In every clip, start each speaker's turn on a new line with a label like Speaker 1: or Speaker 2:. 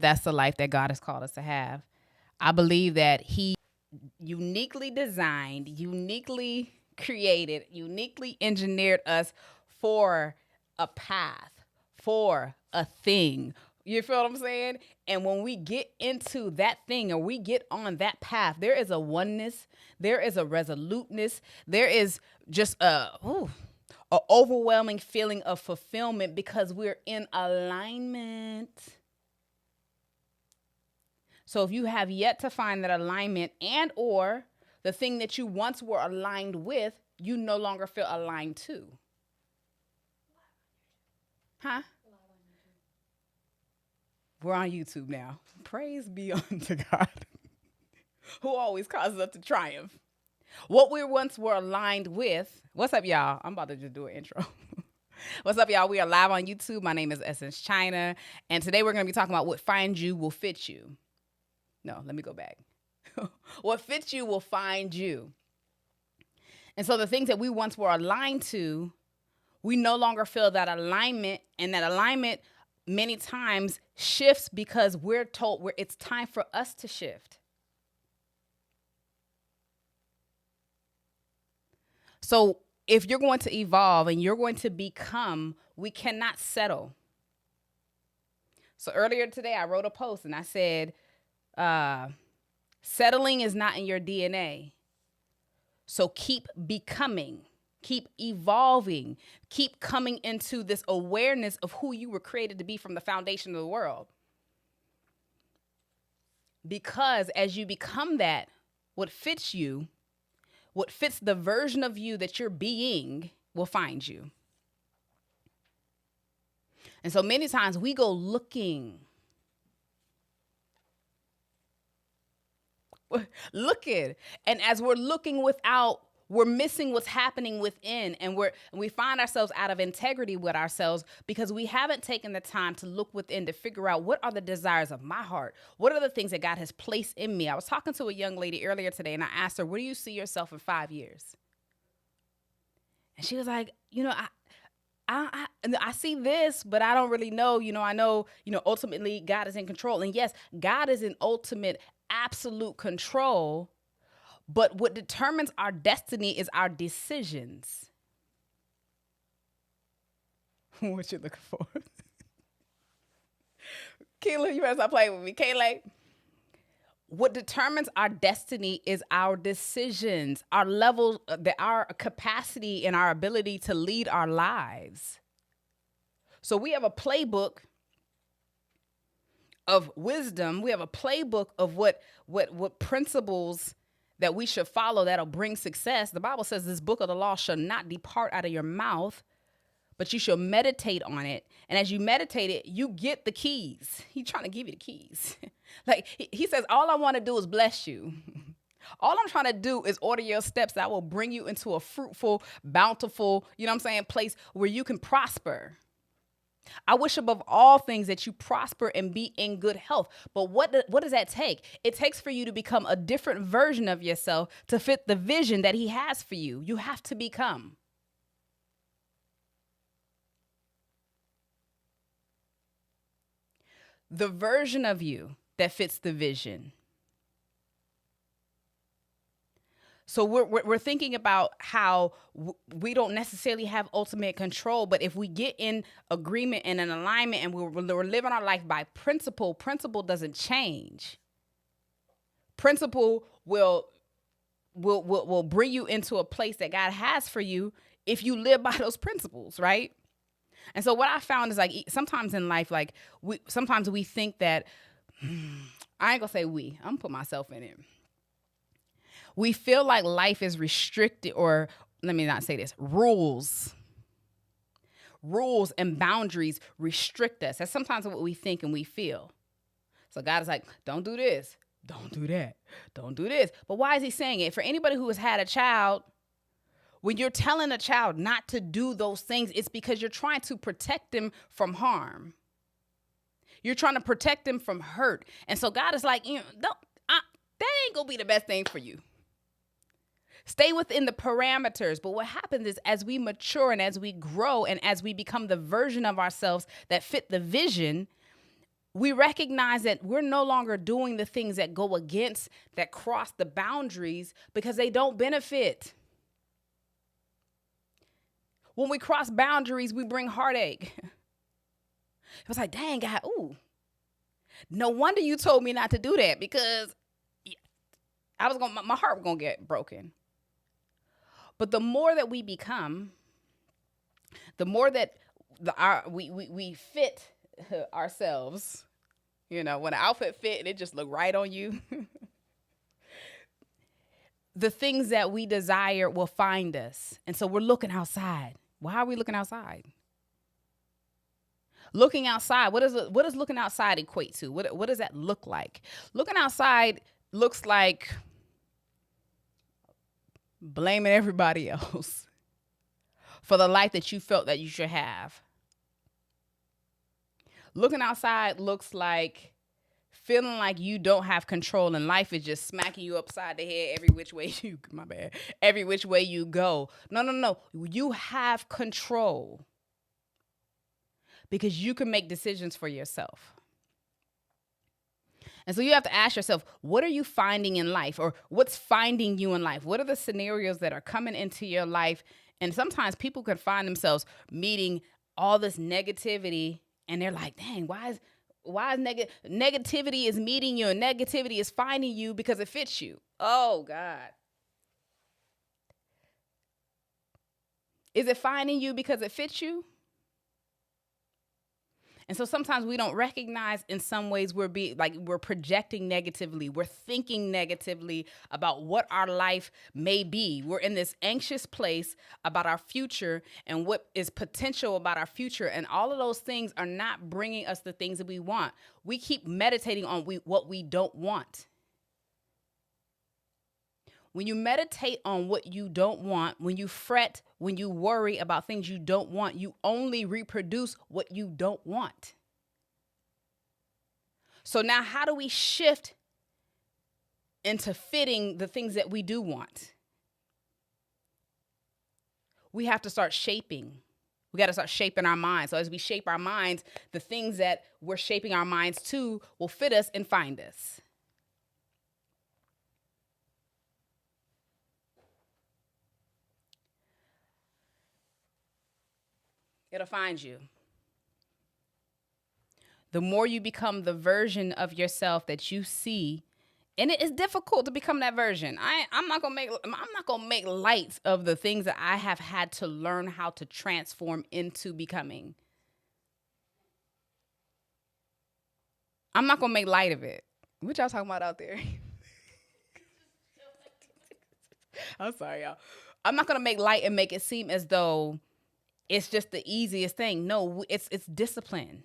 Speaker 1: That's the life that God has called us to have. I believe that He uniquely designed, uniquely created, uniquely engineered us for a path, for a thing. You feel what I'm saying? And when we get into that thing or we get on that path, there is a oneness, there is a resoluteness, there is just a overwhelming feeling of fulfillment because we're in alignment. So if you have yet to find that alignment and or the thing that you once were aligned with, you no longer feel aligned to. Huh? We're on YouTube now. Praise be unto God, who always causes us to triumph. What we once were aligned with. What's up, y'all? I'm about to just do an intro. What's up, y'all? We are live on YouTube. My name is Essence China. And today we're going to be talking about what finds you will fit you. No, let me go back. What fits you will find you. And so the things that we once were aligned to, we no longer feel that alignment. And that alignment many times shifts because we're told it's time for us to shift. So if you're going to evolve and you're going to become, we cannot settle. So earlier today, I wrote a post and I said, settling is not in your DNA. So keep becoming, keep evolving, keep coming into this awareness of who you were created to be from the foundation of the world. Because as you become that, what fits you, what fits the version of you that you're being will find you. And so many times we go looking. And as we're looking without, we're missing what's happening within, and we find ourselves out of integrity with ourselves because we haven't taken the time to look within to figure out what are the desires of my heart. What are the things that God has placed in me? I was talking to a young lady earlier today and I asked her, where do you see yourself in 5 years? And she was like, I see this, but I don't really know. I know, ultimately God is in control. And yes, God is in ultimate absolute control, but what determines our destiny is our decisions. What you looking for? Kayla, you better stop playing with me. Kayla, what determines our destiny is our decisions, our level, our capacity and our ability to lead our lives. So we have a playbook of wisdom. We have a playbook of what principles that we should follow that'll bring success. The Bible says this book of the law shall not depart out of your mouth, but you shall meditate on it. And as you meditate it, you get the keys. He's trying to give you the keys. Like he says, all I want to do is bless you. All I'm trying to do is order your steps that will bring you into a fruitful, bountiful, place where you can prosper. I wish above all things that you prosper and be in good health. But what does that take? It takes for you to become a different version of yourself to fit the vision that he has for you. You have to become. The version of you that fits the vision. So we're thinking about how we don't necessarily have ultimate control, but if we get in agreement and an alignment and we're living our life by principle doesn't change. Principle will bring you into a place that God has for you if you live by those principles, right? And so what I found is sometimes in life, sometimes we think that, I ain't gonna say we, I'm gonna put myself in it. We feel like life is restricted, or let me not say this, rules and boundaries restrict us. That's sometimes what we think and we feel. So God is like, don't do this, don't do that, don't do this. But why is he saying it? For anybody who has had a child, when you're telling a child not to do those things, it's because you're trying to protect them from harm. You're trying to protect them from hurt. And so God is like, that ain't gonna be the best thing for you. Stay within the parameters. But what happens is as we mature and as we grow and as we become the version of ourselves that fit the vision, We recognize that we're no longer doing the things that go against, that cross the boundaries because they don't benefit. When we cross boundaries, we bring heartache. It was like, dang, God, ooh, no wonder you told me not to do that, because my heart was gonna get broken. But the more that we become, the more that we fit ourselves. When an outfit fit and it just looked right on you, the things that we desire will find us. And so we're looking outside. Why are we looking outside? Looking outside, what does looking outside equate to? What does that look like? Looking outside looks like blaming everybody else for the life that you felt that you should have. Looking outside looks like feeling like you don't have control and life is just smacking you upside the head every which way you go. No. You have control because you can make decisions for yourself. And so you have to ask yourself, what are you finding in life, or what's finding you in life? What are the scenarios that are coming into your life? And sometimes people can find themselves meeting all this negativity and they're like, dang, why is negativity is meeting you and negativity is finding you because it fits you. Oh God. Is it finding you because it fits you? And so sometimes we don't recognize, in some ways we're projecting negatively. We're thinking negatively about what our life may be. We're in this anxious place about our future and what is potential about our future. And all of those things are not bringing us the things that we want. We keep meditating on what we don't want. When you meditate on what you don't want, when you fret, when you worry about things you don't want, you only reproduce what you don't want. So now how do we shift into fitting the things that we do want? We have to start shaping. We got to start shaping our minds. So as we shape our minds, the things that we're shaping our minds to will fit us and find us. It'll find you. The more you become the version of yourself that you see, and it is difficult to become that version. I'm not gonna make light of the things that I have had to learn how to transform into becoming. I'm not gonna make light of it. What y'all talking about out there? I'm sorry, y'all. I'm not gonna make light and make it seem as though it's just the easiest thing. No, it's discipline.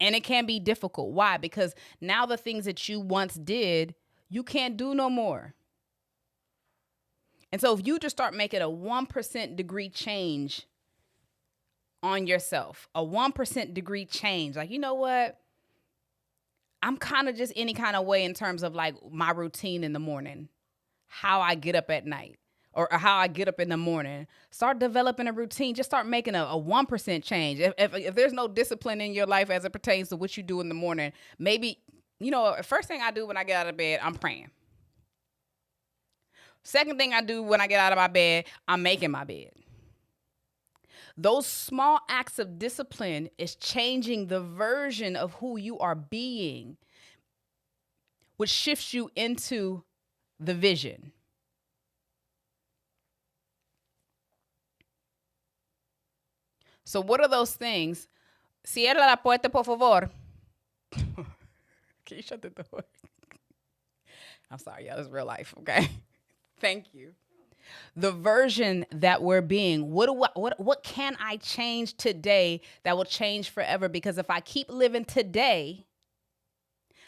Speaker 1: And it can be difficult. Why? Because now the things that you once did, you can't do no more. And so if you just start making a 1% degree change on yourself, a 1% degree change, like, you know what? I'm kind of just any kind of way in terms of like my routine in the morning, how I get up at night. Or how I get up in the morning. Start developing a routine. Just start making a 1% change. If there's no discipline in your life as it pertains to what you do in the morning, maybe, first thing I do when I get out of bed, I'm praying. Second thing I do when I get out of my bed, I'm making my bed. Those small acts of discipline is changing the version of who you are being, which shifts you into the vision. So what are those things? Cierra la puerta, por favor. Can you shut the door? I'm sorry, y'all. It's real life, okay? Thank you. The version that we're being. What can I change today that will change forever? Because if I keep living today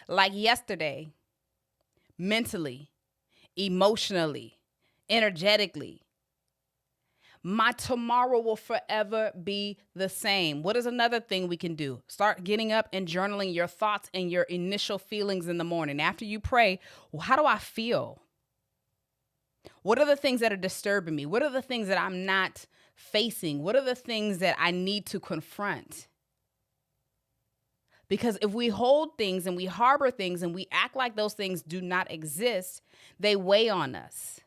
Speaker 1: like yesterday, mentally, emotionally, energetically, my tomorrow will forever be the same. What is another thing we can do? Start getting up and journaling your thoughts and your initial feelings in the morning. After you pray, well, how do I feel? What are the things that are disturbing me? What are the things that I'm not facing? What are the things that I need to confront? Because if we hold things and we harbor things and we act like those things do not exist, they weigh on us.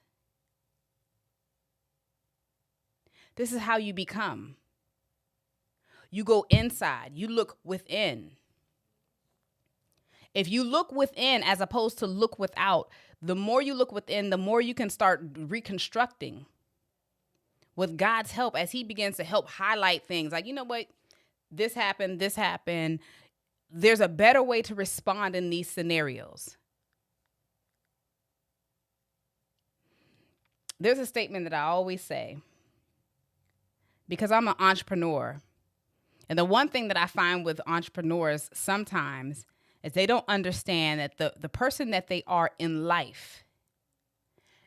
Speaker 1: This is how you become. You go inside, you look within. If you look within as opposed to look without, the more you look within, the more you can start reconstructing with God's help as he begins to help highlight things. Like, you know what? This happened, this happened. There's a better way to respond in these scenarios. There's a statement that I always say, because I'm an entrepreneur. And the one thing that I find with entrepreneurs sometimes is they don't understand that the person that they are in life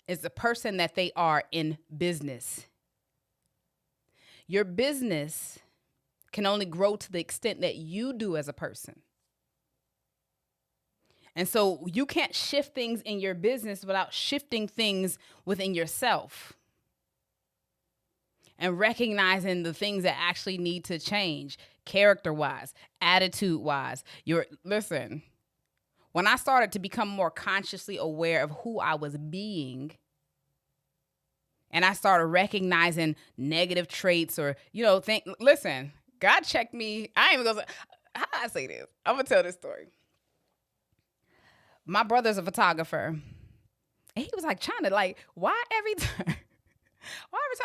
Speaker 1: is the person that they are in business. Your business can only grow to the extent that you do as a person. And so you can't shift things in your business without shifting things within yourself and recognizing the things that actually need to change character-wise, attitude-wise. Listen, when I started to become more consciously aware of who I was being, and I started recognizing negative traits or, listen, God checked me. I ain't even gonna say, how do I say this? I'm gonna tell this story. My brother's a photographer. And he was like trying to why every time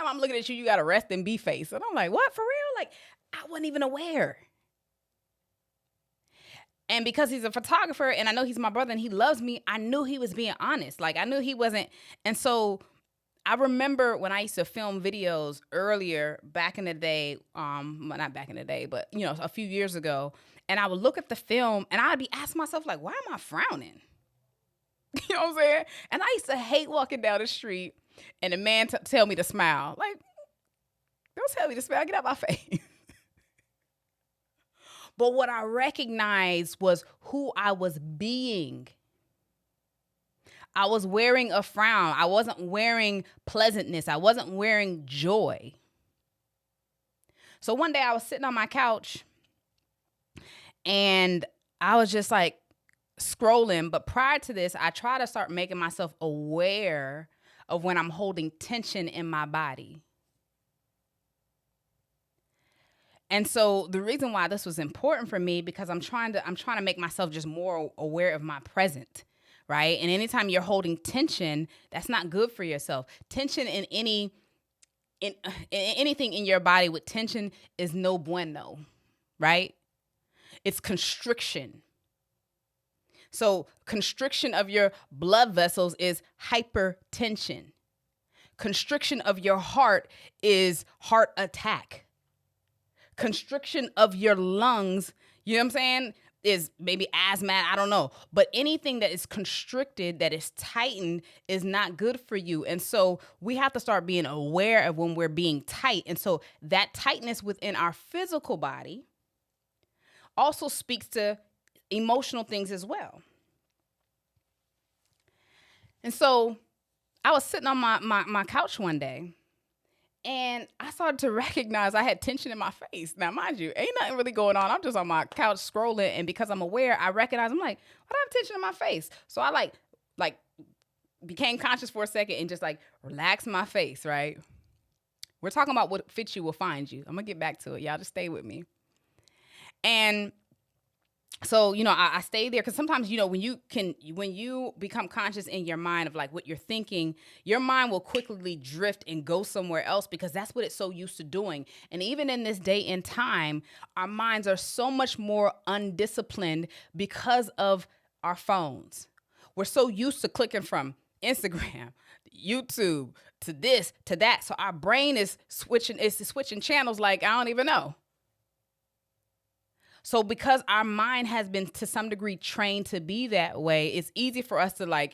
Speaker 1: I'm looking at you, you got a rest and be face? And I'm like, what, for real? Like, I wasn't even aware. And because he's a photographer and I know he's my brother and he loves me, I knew he was being honest. Like, I knew he wasn't. And so I remember when I used to film videos earlier back in the day, not back in the day, but, a few years ago, and I would look at the film and I'd be asking myself, like, why am I frowning? You know what I'm saying? And I used to hate walking down the street and a man tell me to smile. Like, don't tell me to smile. Get out my face. But what I recognized was who I was being. I was wearing a frown. I wasn't wearing pleasantness. I wasn't wearing joy. So one day I was sitting on my couch and I was just like scrolling. But prior to this, I try to start making myself aware of when I'm holding tension in my body. And so the reason why this was important for me, because I'm trying to make myself just more aware of my present, right? And anytime you're holding tension, that's not good for yourself. Tension in anything in your body with tension is no bueno, right? It's constriction. So constriction of your blood vessels is hypertension. Constriction of your heart is heart attack. Constriction of your lungs, you know what I'm saying, is maybe asthma, I don't know. But anything that is constricted, that is tightened, is not good for you. And so we have to start being aware of when we're being tight. And so that tightness within our physical body also speaks to emotional things as well. And so I was sitting on my couch one day, and I started to recognize I had tension in my face. Now, mind you, ain't nothing really going on. I'm just on my couch scrolling. And because I'm aware, I recognize, I'm like, why do I have tension in my face? So I like became conscious for a second and just relax my face, right? We're talking about what fits you will find you. I'm going to get back to it. Y'all just stay with me. And so, I stay there because sometimes, when you become conscious in your mind of what you're thinking, your mind will quickly drift and go somewhere else because that's what it's so used to doing. And even in this day and time, our minds are so much more undisciplined because of our phones. We're so used to clicking from Instagram, YouTube, to this, to that. So our brain is switching channels I don't even know. So because our mind has been to some degree trained to be that way, it's easy for us to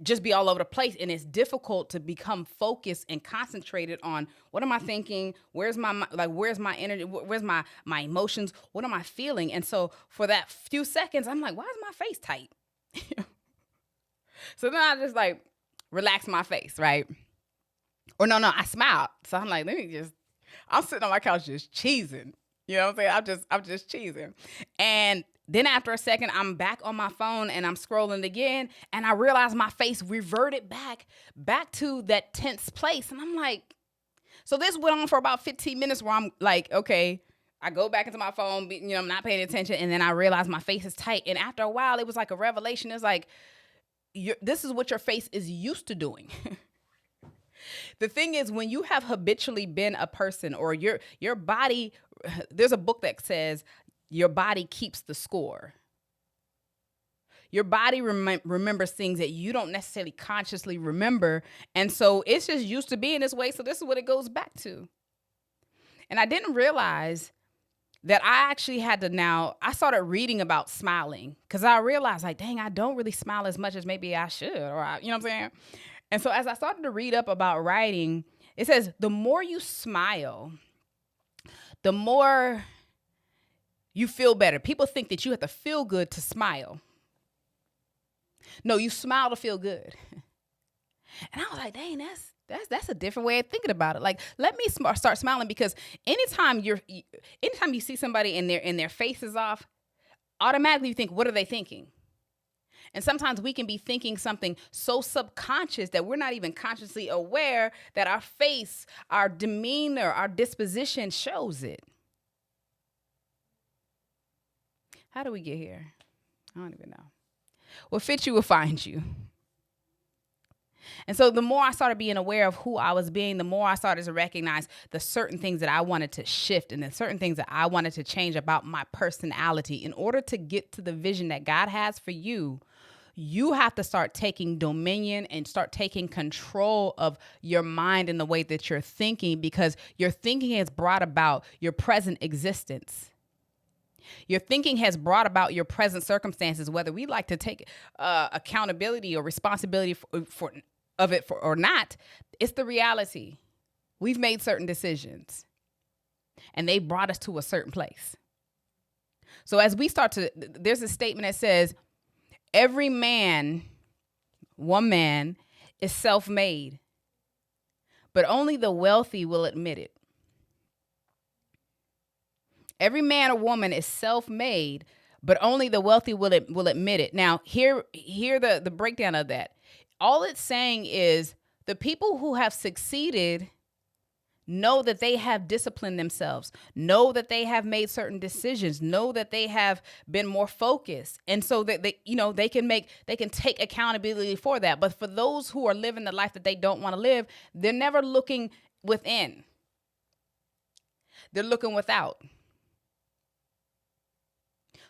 Speaker 1: just be all over the place. And it's difficult to become focused and concentrated on what am I thinking? Where's my energy? Where's my emotions? What am I feeling? And so for that few seconds, I'm like, why is my face tight? So then I just relax my face, right? Or no, I smiled. So I'm like, I'm sitting on my couch just cheesing. You know what I'm saying? I'm just cheesing. And Then after a second, I'm back on my phone and I'm scrolling again, and I realize my face reverted back to that tense place. And I'm like, so this went on for about 15 minutes where I'm like, okay, I go back into my phone, I'm not paying attention, and then I realize my face is tight. And after a while, it was like a revelation. It's like, this is what your face is used to doing. The thing is, when you have habitually been a person, or your body, there's a book that says your body keeps the score. Your body remembers things that you don't necessarily consciously remember. And so it's just used to being this way. So this is what it goes back to. And I didn't realize that I actually had to I started reading about smiling, because I realized, like, dang, I don't really smile as much as maybe I should, or you know what I'm saying? And so as I started to read up about writing, it says the more you smile, the more you feel better. People think that you have to feel good to smile. No, you smile to feel good. And I was like, dang, that's a different way of thinking about it. Like, let me start smiling, because anytime you see somebody and their face is off, automatically you think, what are they thinking? And sometimes we can be thinking something so subconscious that we're not even consciously aware that our face, our demeanor, our disposition shows it. How do we get here? I don't even know. What fits you will find you. And so the more I started being aware of who I was being, the more I started to recognize the certain things that I wanted to shift and the certain things that I wanted to change about my personality. In order to get to the vision that God has for you, you have to start taking dominion and start taking control of your mind and the way that you're thinking, because your thinking has brought about your present existence. Your thinking has brought about your present circumstances, whether we like to take accountability or responsibility for or not. It's the reality. We've made certain decisions, and they brought us to a certain place. So as we start to, there's a statement that says, every man, one man, is self-made, but only the wealthy will admit it. Every man or woman is self-made, but only the wealthy will admit it. Now, hear the breakdown of that. All it's saying is the people who have succeeded know that they have disciplined themselves, know that they have made certain decisions, know that they have been more focused. And so that they can take accountability for that. But for those who are living the life that they don't want to live, they're never looking within. They're looking without.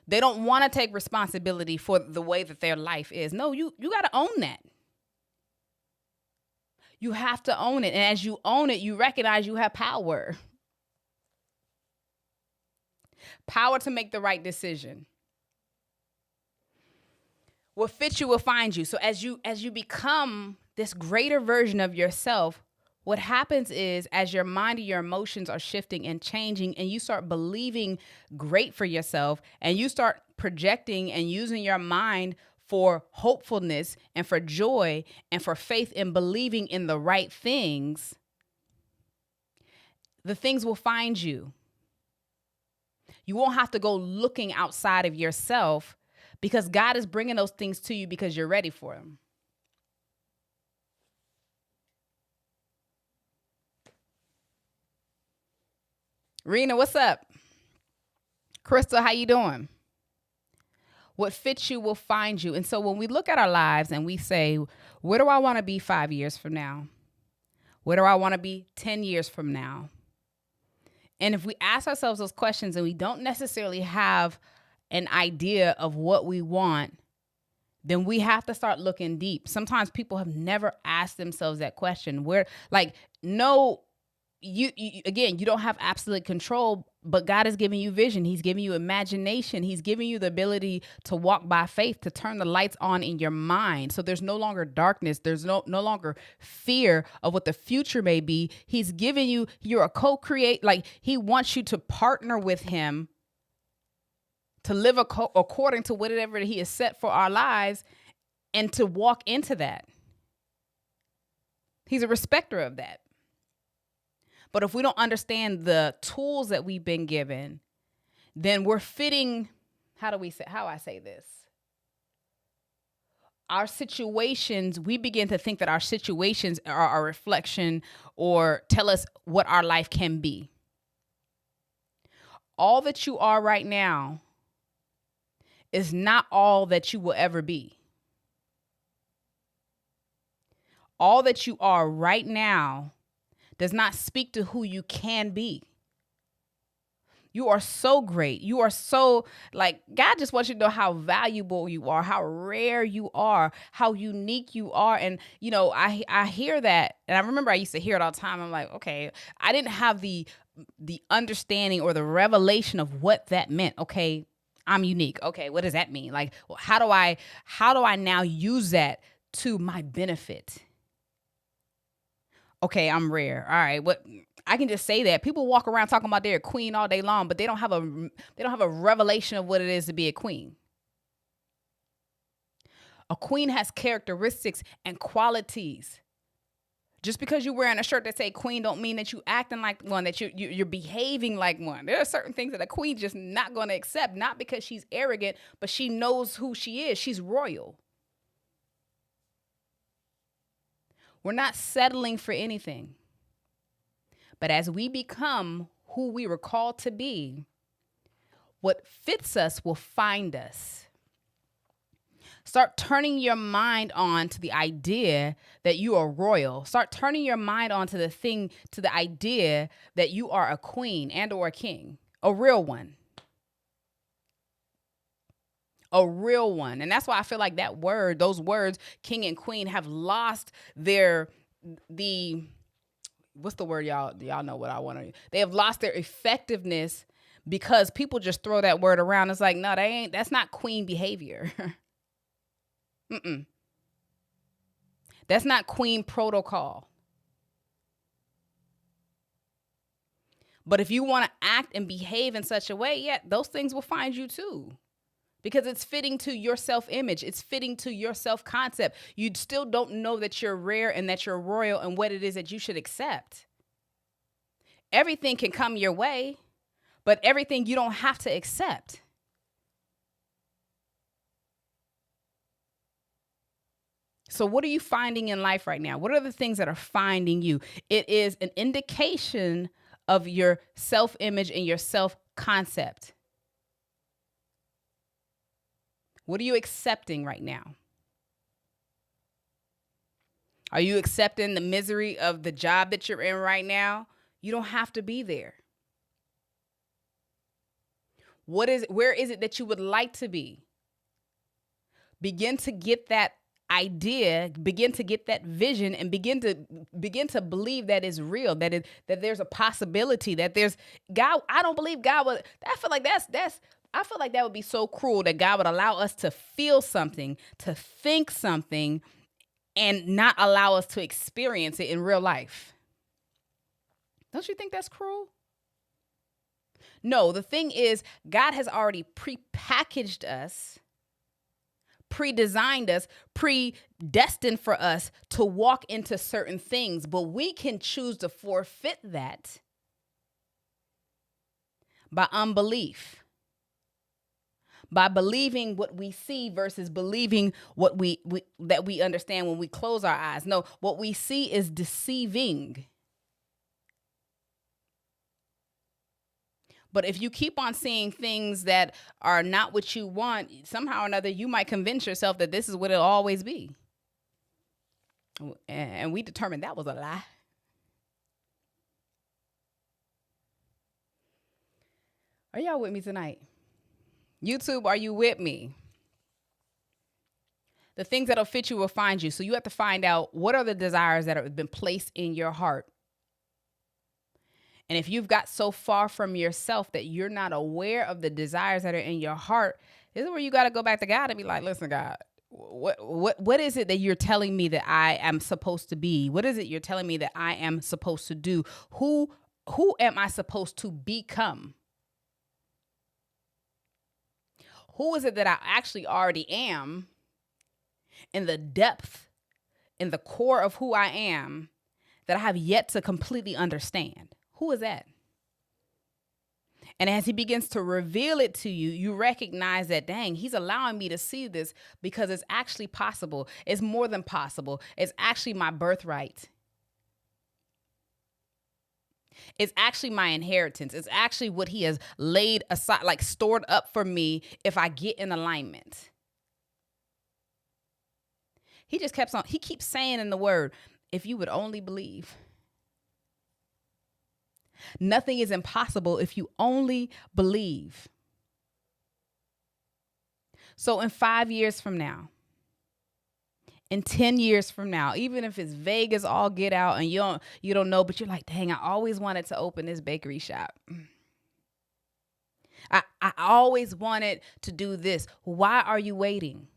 Speaker 1: They don't want to take responsibility for the way that their life is. No, you got to own that. You have to own it. And as you own it, you recognize you have power. Power to make the right decision. What fits you will find you. So as you become this greater version of yourself, what happens is, as your mind and your emotions are shifting and changing, and you start believing great for yourself, and you start projecting and using your mind for hopefulness and for joy and for faith in believing in the right things, the things will find you. You won't have to go looking outside of yourself, because God is bringing those things to you because you're ready for them. Rena, what's up? Crystal, how you doing? What fits you will find you. And so when we look at our lives and we say, where do I want to be 5 years from now? Where do I want to be 10 years from now? And if we ask ourselves those questions and we don't necessarily have an idea of what we want, then we have to start looking deep. Sometimes people have never asked themselves that question. You don't have absolute control, but God has given you vision. He's giving you imagination. He's giving you the ability to walk by faith, to turn the lights on in your mind. So there's no longer darkness. There's no longer fear of what the future may be. He's giving you're a co-create. Like, he wants you to partner with him to live according to whatever he has set for our lives, and to walk into that. He's a respecter of that. But if we don't understand the tools that we've been given, then we're fitting how I say this? Our situations, we begin to think that our situations are a reflection or tell us what our life can be. All that you are right now is not all that you will ever be. All that you are right now does not speak to who you can be. You are so great. You are so, like, God just wants you to know how valuable you are, how rare you are, how unique you are. And, you know, I hear that. And I remember I used to hear it all the time. I'm like, okay, I didn't have the understanding or the revelation of what that meant. Okay, I'm unique. Okay, what does that mean? Like, well, how do I now use that to my benefit? Okay, I'm rare. All right, what I can just say that people walk around talking about they're a queen all day long, but they don't have a revelation of what it is to be a queen. A queen has characteristics and qualities. Just because you're wearing a shirt that say queen don't mean that you acting like one, that you're behaving like one. There are certain things that a queen just not going to accept, not because she's arrogant, but she knows who she is. She's royal. We're not settling for anything. But as we become who we were called to be, what fits us will find us. Start turning your mind on to the idea that you are royal. Start turning your mind on to the idea that you are a queen and or a king, a real one. A real one. And that's why I feel like those words, king and queen, have lost what's the word, y'all know what I want to, they have lost their effectiveness because people just throw that word around. It's like, no, that's not queen behavior. That's not queen protocol. But if you want to act and behave in such a way, yeah, those things will find you too. Because it's fitting to your self-image. It's fitting to your self-concept. You still don't know that you're rare and that you're royal and what it is that you should accept. Everything can come your way, but everything you don't have to accept. So what are you finding in life right now? What are the things that are finding you? It is an indication of your self-image and your self-concept. What are you accepting right now? Are you accepting the misery of the job that you're in right now? You don't have to be there. Where is it that you would like to be? Begin to get that idea, begin to get that vision, and begin to believe that is real, that there's a possibility, that there's God. I don't believe God would. I feel like I feel like that would be so cruel that God would allow us to feel something, to think something, and not allow us to experience it in real life. Don't you think that's cruel? No, the thing is, God has already pre-packaged us, pre-designed us, predestined for us to walk into certain things, but we can choose to forfeit that by unbelief. By believing what we see versus believing what we understand when we close our eyes. No, what we see is deceiving. But if you keep on seeing things that are not what you want, somehow or another, you might convince yourself that this is what it'll always be. And we determined that was a lie. Are y'all with me tonight? YouTube, are you with me? The things that'll fit you will find you. So you have to find out what are the desires that have been placed in your heart. And if you've got so far from yourself that you're not aware of the desires that are in your heart, this is where you got to go back to God and be like, listen, God, what is it that you're telling me that I am supposed to be? What is it you're telling me that I am supposed to do? Who am I supposed to become? Who is it that I actually already am in the depth, in the core of who I am that I have yet to completely understand? Who is that? And as he begins to reveal it to you, you recognize that, dang, he's allowing me to see this because it's actually possible. It's more than possible. It's actually my birthright. It's actually my inheritance. It's actually what he has laid aside, like stored up for me if I get in alignment. He just he keeps saying in the word, if you would only believe. Nothing is impossible if you only believe. So in 5 years from now, in 10 years from now, even if it's vague as all get out and you don't know, but you're like, dang, I always wanted to open this bakery shop. I always wanted to do this. Why are you waiting?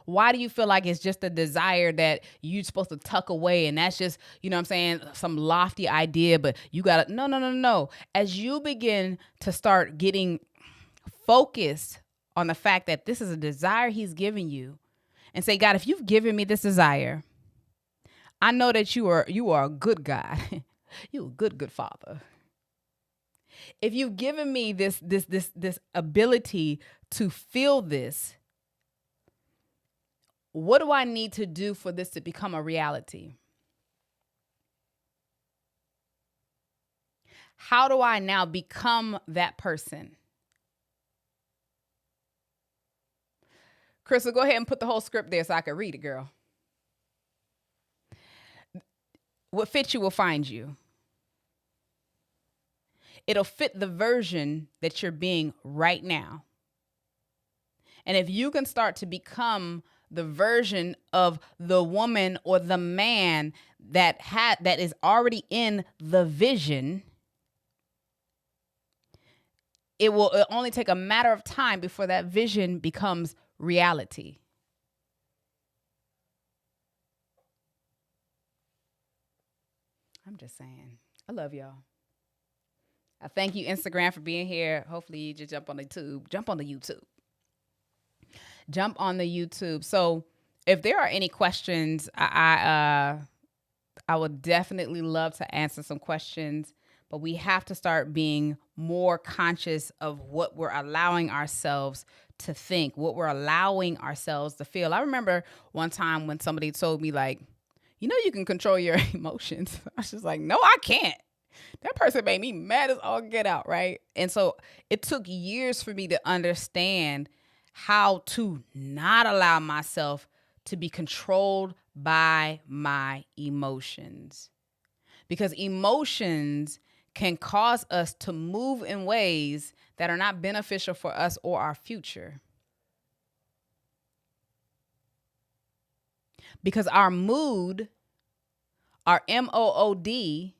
Speaker 1: Why do you feel like it's just a desire that you're supposed to tuck away and that's just, you know what I'm saying, some lofty idea, but you got to, no. As you begin to start getting focused on the fact that this is a desire he's giving you and say, God, if you've given me this desire, I know that you are a good God. You're a good father. If you've given me this ability to feel this, what do I need to do for this to become a reality? How do I now become that person? Crystal, go ahead and put the whole script there so I can read it, girl. What fits you will find you. It'll fit the version that you're being right now. And if you can start to become the version of the woman or the man that is already in the vision, it will only take a matter of time before that vision becomes reality. I'm just saying, I love y'all. I thank you, Instagram, for being here. Hopefully you just jump on the YouTube. Jump on the YouTube. So if there are any questions, I would definitely love to answer some questions, but we have to start being more conscious of what we're allowing ourselves to think, what we're allowing ourselves to feel. I remember one time when somebody told me, like, you know, you can control your emotions. I was just like, no, I can't. That person made me mad as all get out, right? And so it took years for me to understand how to not allow myself to be controlled by my emotions. Because emotions can cause us to move in ways that are not beneficial for us or our future. Because our mood, our MOOD,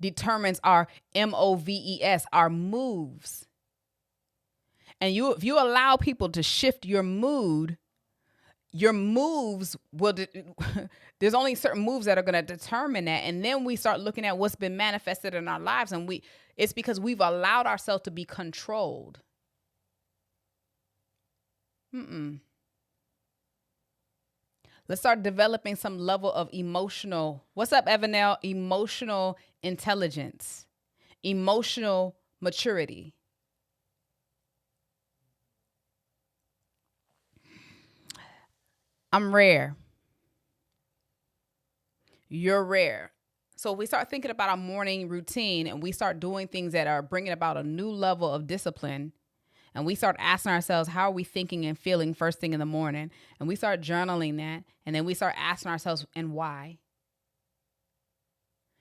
Speaker 1: determines our MOVES, our moves. And if you allow people to shift your mood, your moves will, there's only certain moves that are going to determine that. And then we start looking at what's been manifested in our lives. And it's because we've allowed ourselves to be controlled. Let's start developing some level of emotional, what's up, Evanel? Emotional intelligence, emotional maturity. I'm rare. You're rare. So if we start thinking about our morning routine and we start doing things that are bringing about a new level of discipline, and we start asking ourselves, how are we thinking and feeling first thing in the morning? And we start journaling that. And then we start asking ourselves, and why?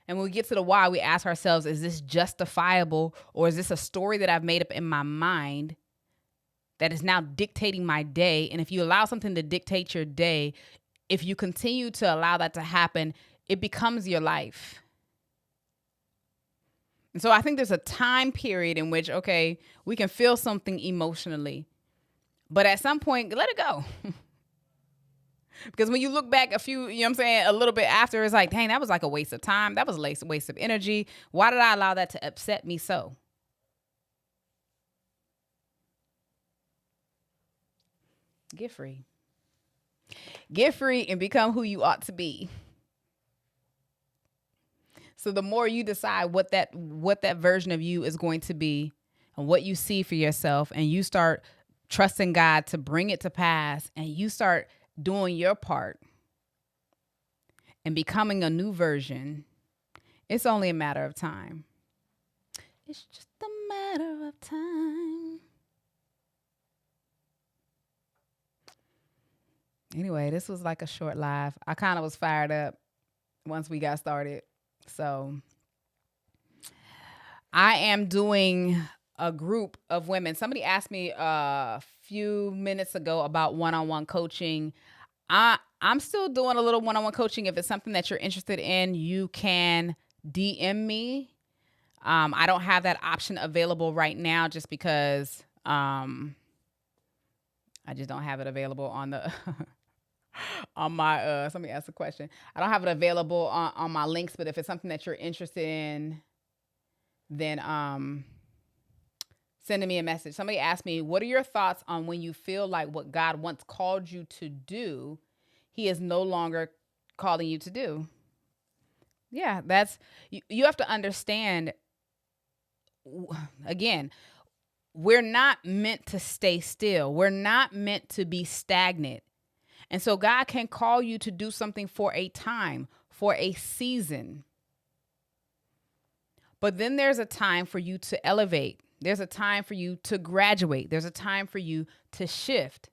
Speaker 1: And when we get to the why, we ask ourselves, is this justifiable? Or is this a story that I've made up in my mind that is now dictating my day? And if you allow something to dictate your day, if you continue to allow that to happen, it becomes your life. And so I think there's a time period in which, okay, we can feel something emotionally, but at some point, let it go. Because when you look back a little bit after, it's like, dang, that was like a waste of time. That was a waste of energy. Why did I allow that to upset me so? Get free. Get free and become who you ought to be. So the more you decide what that version of you is going to be and what you see for yourself, and you start trusting God to bring it to pass, and you start doing your part and becoming a new version, it's only a matter of time. It's just a matter of time. Anyway, this was like a short live. I kind of was fired up once we got started. So I am doing a group of women. Somebody asked me a few minutes ago about one-on-one coaching. I'm still doing a little one-on-one coaching. If it's something that you're interested in, you can DM me. I don't have that option available right now just because I just don't have it available on the on my somebody asked a question. I don't have it available on my links, but if it's something that you're interested in, then sending me a message. Somebody asked me, what are your thoughts on when you feel like what God once called you to do, he is no longer calling you to do? Yeah, that's, you have to understand, again, we're not meant to stay still. We're not meant to be stagnant. And so God can call you to do something for a time, for a season. But then there's a time for you to elevate. There's a time for you to graduate. There's a time for you to shift.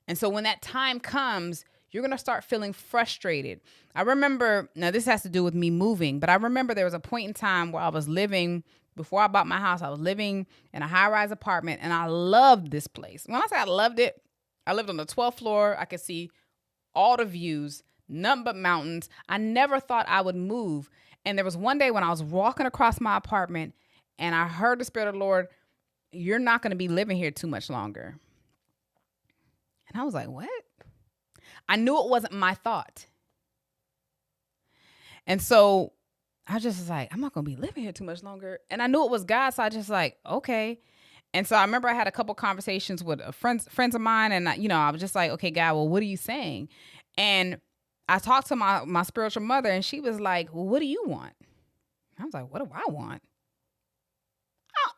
Speaker 1: And so when that time comes, you're going to start feeling frustrated. I remember, now this has to do with me moving, but I remember there was a point in time where I was living, before I bought my house, I was living in a high-rise apartment, and I loved this place. When I say I loved it, I lived on the 12th floor. I could see all the views, nothing but mountains. I never thought I would move. And there was one day when I was walking across my apartment, and I heard the Spirit of the Lord, you're not going to be living here too much longer. And I was like, what? I knew it wasn't my thought. And so I just was like, I'm not going to be living here too much longer. And I knew it was God. So I just like, okay. And so I remember I had a couple conversations with friends of mine. And, I was just like, okay, God, well, what are you saying? And I talked to my spiritual mother, and she was like, well, what do you want? I was like, what do I want?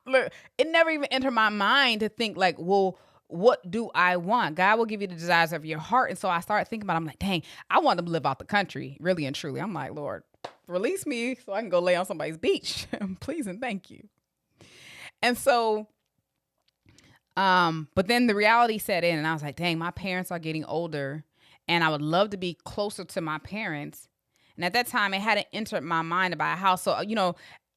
Speaker 1: Look, it never even entered my mind to think like, well, what do I want? God will give you the desires of your heart. And so I started thinking about it. I'm like, dang, I want to live out the country, really and truly. I'm like, Lord, release me so I can go lay on somebody's beach. Please and thank you. And so, but then the reality set in, and I was like, dang, my parents are getting older, and I would love to be closer to my parents. And at that time, it hadn't entered my mind to buy a house. So,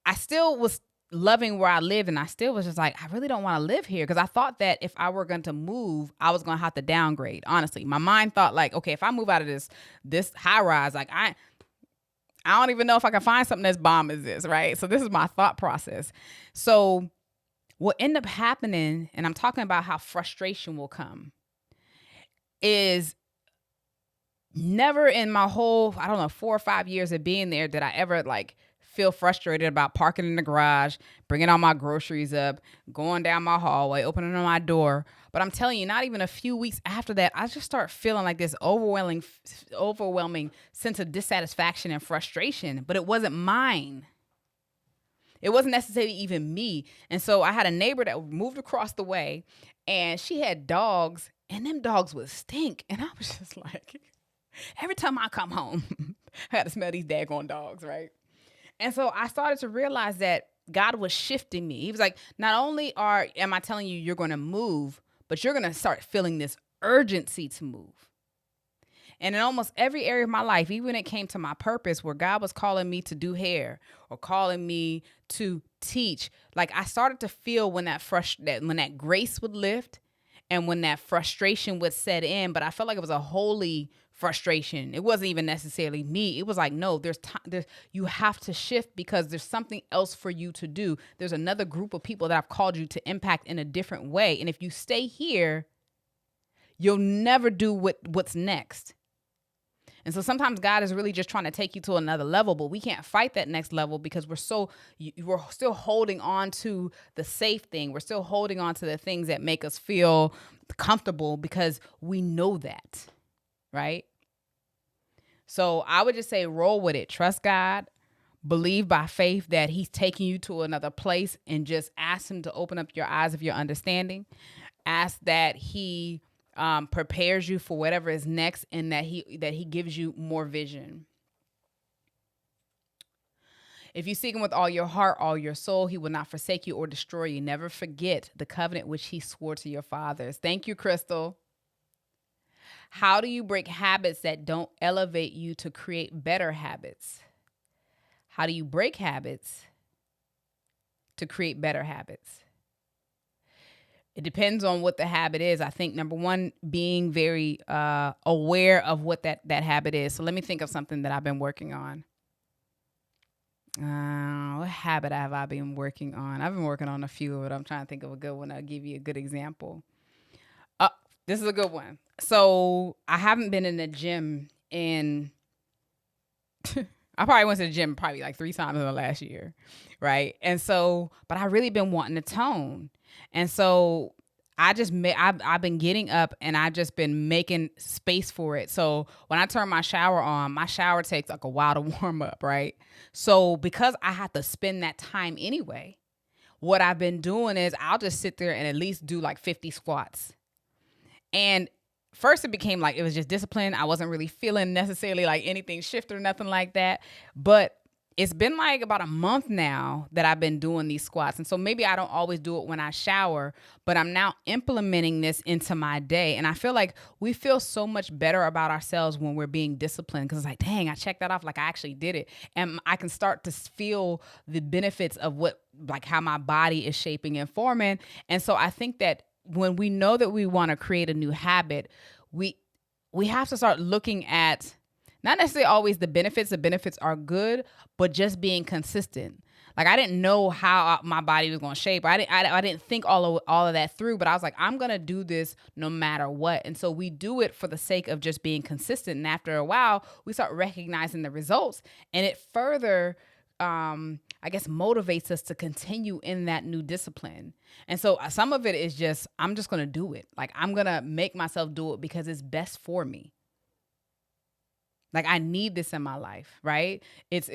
Speaker 1: I still was loving where I lived, and I still was just like, I really don't want to live here, because I thought that if I were going to move, I was going to have to downgrade. Honestly, my mind thought like, okay, if I move out of this high rise, like I don't even know if I can find something as bomb as this, right? So this is my thought process. So what ended up happening, and I'm talking about how frustration will come, is never in my whole, 4 or 5 years of being there did I ever like feel frustrated about parking in the garage, bringing all my groceries up, going down my hallway, opening my door. But I'm telling you, not even a few weeks after that, I just start feeling like this overwhelming sense of dissatisfaction and frustration, but it wasn't mine. It wasn't necessarily even me. And so I had a neighbor that moved across the way, and she had dogs, and them dogs would stink. And I was just like, every time I come home, I got to smell these daggone dogs, right? And so I started to realize that God was shifting me. He was like, not only am I telling you you're going to move, but you're going to start feeling this urgency to move. And in almost every area of my life, even when it came to my purpose, where God was calling me to do hair or calling me to teach, like I started to feel when when that grace would lift and when that frustration would set in. But I felt like it was a holy frustration. It wasn't even necessarily me. It was like, no, you have to shift, because there's something else for you to do. There's another group of people that I've called you to impact in a different way. And if you stay here, you'll never do what's next. And so sometimes God is really just trying to take you to another level, but we can't fight that next level because we're still holding on to the safe thing. We're still holding on to the things that make us feel comfortable because we know that, right? So I would just say roll with it. Trust God. Believe by faith that he's taking you to another place, and just ask him to open up your eyes of your understanding. Ask that he prepares you for whatever is next, and that he gives you more vision. If you seek him with all your heart, all your soul, he will not forsake you or destroy you. Never forget the covenant which he swore to your fathers. Thank you, Crystal. How do you break habits that don't elevate you to create better habits? How do you break habits to create better habits? It depends on what the habit is. I think number one, being very aware of what that habit is. So let me think of something that I've been working on. What habit have I been working on? I've been working on a few, but I'm trying to think of a good one. I'll give you a good example. This is a good one. So I haven't been in the gym in, I probably went to the gym probably like 3 times in the last year. Right. And so, but I really been wanting to tone. And so I've been getting up and I just been making space for it. So when I turn my shower on, my shower takes like a while to warm up, right? So because I have to spend that time anyway, what I've been doing is I'll just sit there and at least do like 50 squats. And first it became like, it was just discipline. I wasn't really feeling necessarily like anything shift or nothing like that. But it's been like about a month now that I've been doing these squats. And so maybe I don't always do it when I shower, but I'm now implementing this into my day. And I feel like we feel so much better about ourselves when we're being disciplined, because it's like, dang, I checked that off. Like I actually did it. And I can start to feel the benefits of like how my body is shaping and forming. And so I think that when we know that we want to create a new habit, we have to start looking at not necessarily always the benefits. The benefits are good, but just being consistent. Like I didn't know how my body was going to shape. I didn't think all of that through, but I was like, I'm going to do this no matter what. And so we do it for the sake of just being consistent. And after a while, we start recognizing the results, and it further, I guess, motivates us to continue in that new discipline. And so some of it is just, I'm just going to do it. Like I'm going to make myself do it because it's best for me. Like I need this in my life, right? It's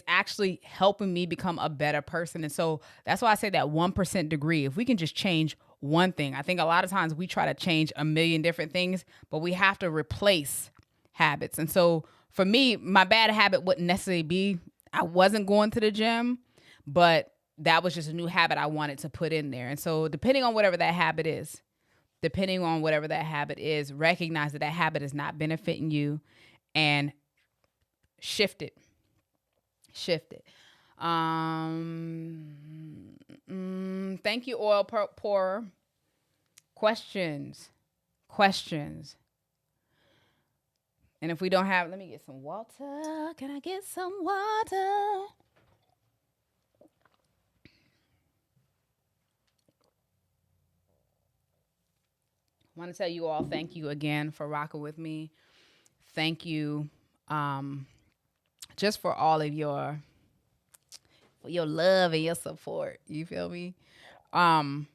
Speaker 1: actually helping me become a better person. And so that's why I say that 1% degree, if we can just change one thing. I think a lot of times we try to change a million different things, but we have to replace habits. And so for me, my bad habit wouldn't necessarily be, I wasn't going to the gym, but that was just a new habit I wanted to put in there. And so depending on whatever that habit is, recognize that habit is not benefiting you and shift it. Thank you, Oil Pourer. Questions. And if we don't have, let me get some water. Can I get some water? I want to tell you all, thank you again for rocking with me. Thank you just for all of your love and your support. You feel me? When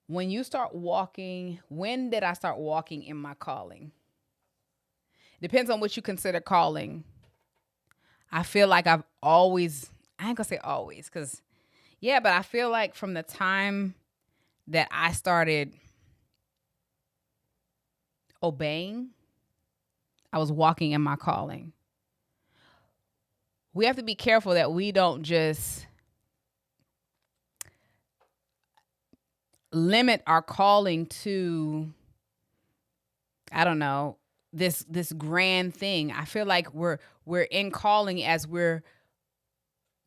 Speaker 1: you start walking, when did I start walking in my calling? Depends on what you consider calling. I feel like I've always, I ain't gonna say always, because but I feel like from the time that I started obeying, I was walking in my calling. We have to be careful that we don't just limit our calling to, I don't know, this grand thing. I feel like we're in calling as we're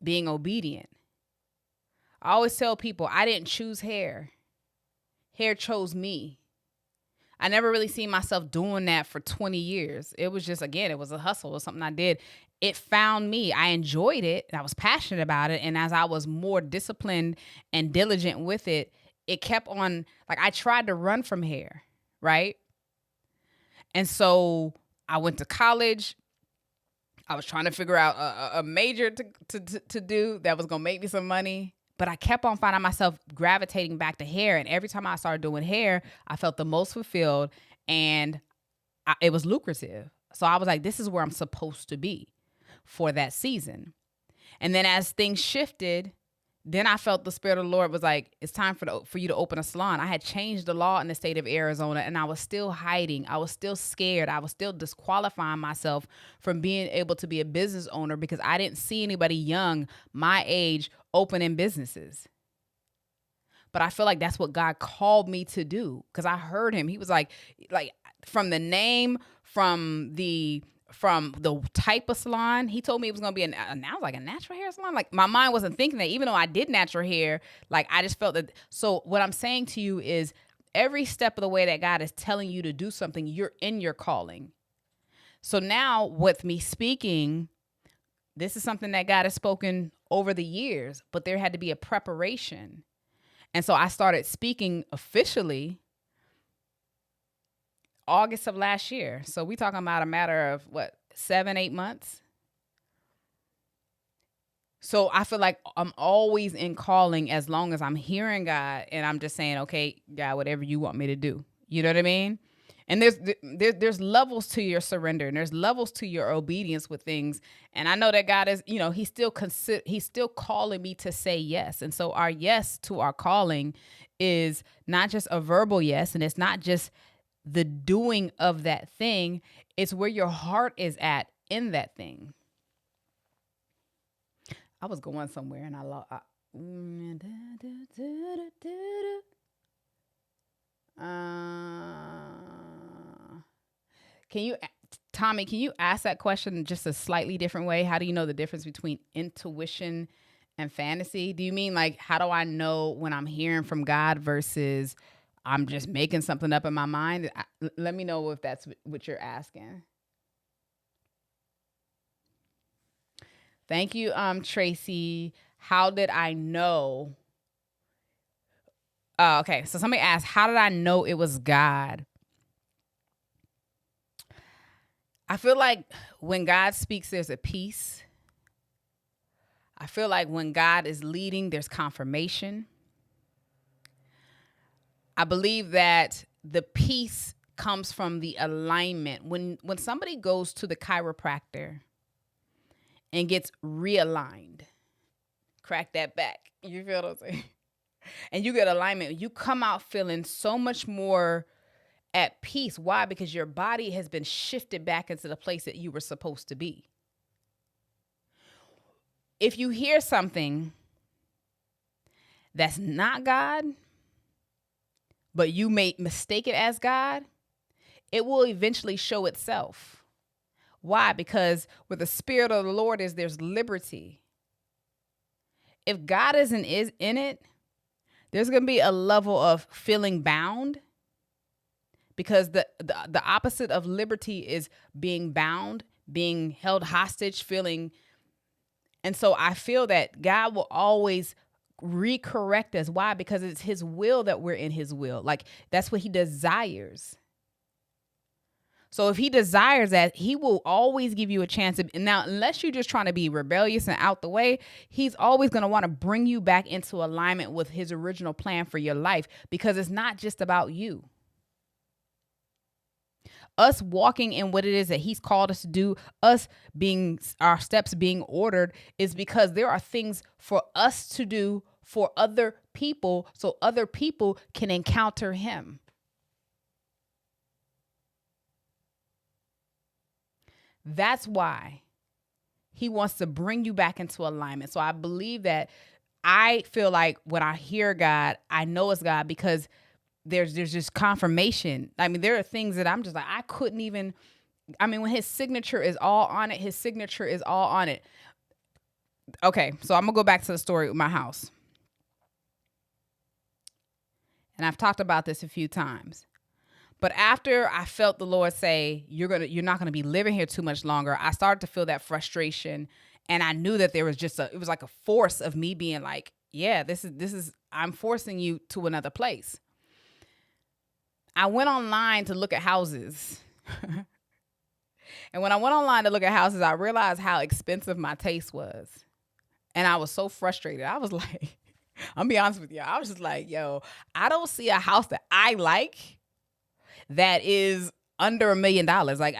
Speaker 1: being obedient. I always tell people, I didn't choose hair. Hair chose me. I never really seen myself doing that for 20 years. It was just, again, it was a hustle. It was something I did. It found me. I enjoyed it. And I was passionate about it. And as I was more disciplined and diligent with it, it kept on, like I tried to run from hair, right? And so I went to college. I was trying to figure out a major to do that was going to make me some money. But I kept on finding myself gravitating back to hair. And every time I started doing hair, I felt the most fulfilled, and it was lucrative. So I was like, this is where I'm supposed to be. for that season. And then as things shifted, then I felt the Spirit of the Lord was like, it's time for you to open a salon. I had changed the law in the state of Arizona, and I was still hiding. I was still scared. I was still disqualifying myself from being able to be a business owner because I didn't see anybody young, my age, opening businesses. But I feel like that's what God called me to do, because I heard him. He was like from the name, from the type of salon, he told me it was going to be I was like, a natural hair salon. Like, my mind wasn't thinking that, even though I did natural hair. Like, I just felt that. So what I'm saying to you is, every step of the way that God is telling you to do something, you're in your calling. So now with me speaking, this is something that God has spoken over the years, but there had to be a preparation. And so I started speaking officially August of last year. So we talking about a matter of 7-8 months. So I feel like I'm always in calling as long as I'm hearing God and I'm just saying, okay, God, whatever you want me to do. You know what I mean? And there's levels to your surrender, and there's levels to your obedience with things. And I know that God is, he's still calling me to say yes. And so our yes to our calling is not just a verbal yes, and it's not just the doing of that thing. It's where your heart is at in that thing. I was going somewhere and I lost. Tommy, can you ask that question just a slightly different way? How do you know the difference between intuition and fantasy? Do you mean like, how do I know when I'm hearing from God versus I'm just making something up in my mind? Let me know if that's what you're asking. Thank you, Tracy. How did I know? Okay, so somebody asked, how did I know it was God? I feel like when God speaks, there's a peace. I feel like when God is leading, there's confirmation. I believe that the peace comes from the alignment. When somebody goes to the chiropractor and gets realigned, crack that back, you feel what I'm saying? And you get alignment, you come out feeling so much more at peace. Why? Because your body has been shifted back into the place that you were supposed to be. If you hear something that's not God, but you may mistake it as God, it will eventually show itself. Why? Because where the Spirit of the Lord is, there's liberty. If God isn't in it, there's going to be a level of feeling bound, because the opposite of liberty is being bound, being held hostage, feeling. And so I feel that God will always recorrect us. Why? Because it's his will that we're in his will. Like, that's what he desires. So if he desires that, he will always give you a chance. Now, unless you're just trying to be rebellious and out the way, he's always going to want to bring you back into alignment with his original plan for your life, because it's not just about you. Us walking in what it is that he's called us to do, us being, our steps being ordered, is because there are things for us to do for other people, so other people can encounter him. That's why he wants to bring you back into alignment. So I believe that, I feel like when I hear God, I know it's God, because there's just confirmation. I mean, there are things that I'm just like, I couldn't even, when his signature is all on it, his signature is all on it. Okay, so I'm gonna go back to the story with my house. And I've talked about this a few times. But after I felt the Lord say, you're not gonna be living here too much longer, I started to feel that frustration. And I knew that there was it was like a force of me being like, yeah, this is, I'm forcing you to another place. I went online to look at houses. And when I went online to look at houses, I realized how expensive my taste was. And I was so frustrated. I was like, I'm be honest with you. I was just like, yo, I don't see a house that I like that is under $1 million. Like,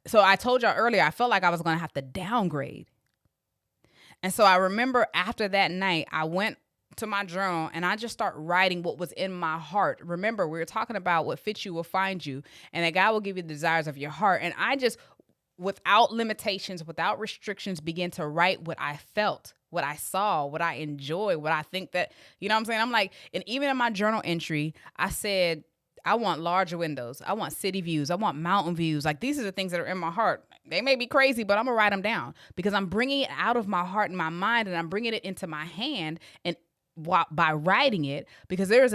Speaker 1: So I told y'all earlier, I felt like I was going to have to downgrade. And so I remember after that night, I went to my journal and I just start writing what was in my heart. Remember, we were talking about what fits you will find you, and that God will give you the desires of your heart. And I just, without limitations, without restrictions, began to write what I felt, what I saw, what I enjoy, what I think that, you know what I'm saying? I'm like, and even in my journal entry, I said, I want larger windows. I want city views. I want mountain views. Like, these are the things that are in my heart. They may be crazy, but I'm going to write them down because I'm bringing it out of my heart and my mind, and I'm bringing it into my hand, and by writing it, because there is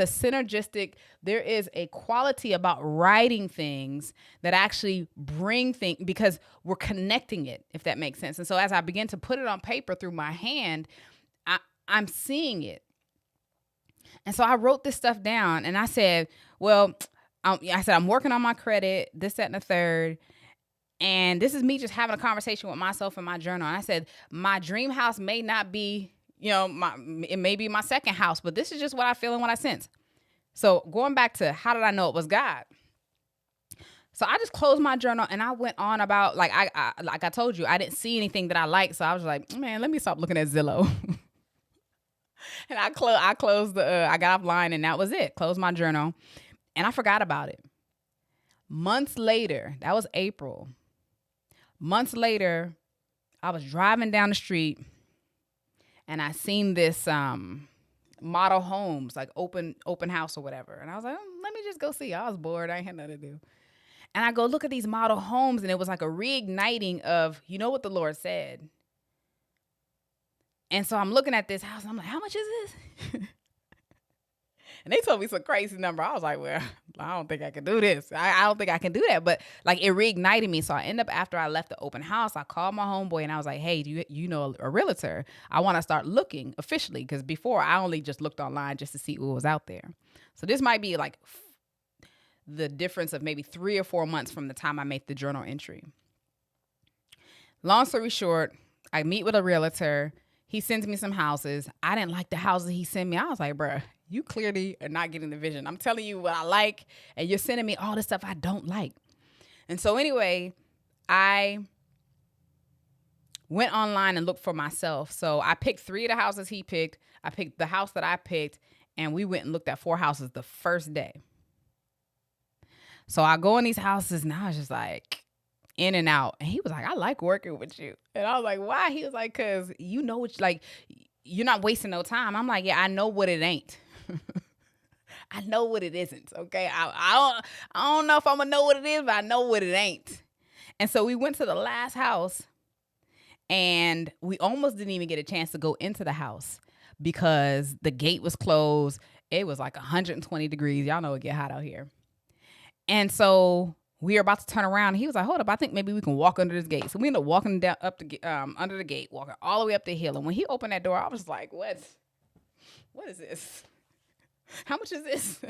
Speaker 1: a quality about writing things that actually bring things, because we're connecting it, if that makes sense. And so as I begin to put it on paper through my hand, I'm seeing it. And so I wrote this stuff down, and I said, I'm working on my credit, this, that, and the third. And this is me just having a conversation with myself in my journal. And I said, my dream house may not be, it may be my second house, but this is just what I feel and what I sense. So going back to how did I know it was God? So I just closed my journal and I went on about, like I told you, I didn't see anything that I liked. So I was like, man, let me stop looking at Zillow. And I got offline, and that was it. Closed my journal, and I forgot about it. Months later, that was April. Months later, I was driving down the street, and I seen this model homes, like open house or whatever. And I was like, let me just go see. I was bored. I ain't had nothing to do. And I go look at these model homes, and it was like a reigniting of, you know what the Lord said. And so I'm looking at this house, and I'm like, how much is this? And they told me some crazy number. I was like, well, I don't think I can do this. I don't think I can do that. But like, it reignited me. So I end up, after I left the open house, I called my homeboy and I was like, hey, do you know a realtor? I want to start looking officially. Because before, I only just looked online just to see what was out there. So this might be like the difference of maybe 3 or 4 months from the time I made the journal entry. Long story short, I meet with a realtor. He sends me some houses. I didn't like the houses he sent me. I was like, bruh, you clearly are not getting the vision. I'm telling you what I like, and you're sending me all this stuff I don't like. And so anyway, I went online and looked for myself. So I picked 3 of the houses he picked. I picked the house that I picked, and we went and looked at 4 houses the first day. So I go in these houses, and I was just like, in and out. And he was like, I like working with you. And I was like, why? He was like, because you know what, like, you're not wasting no time. I'm like, yeah, I know what it ain't. I know what it isn't. Okay. I don't know if I'm gonna know what it is, but I know what it ain't. And so we went to the last house, and we almost didn't even get a chance to go into the house because the gate was closed. It was like 120 degrees. Y'all know it get hot out here. And so we were about to turn around. And he was like, hold up, I think maybe we can walk under this gate. So we ended up walking down up under the gate, walking all the way up the hill. And when he opened that door, I was like, what is this? How much is this?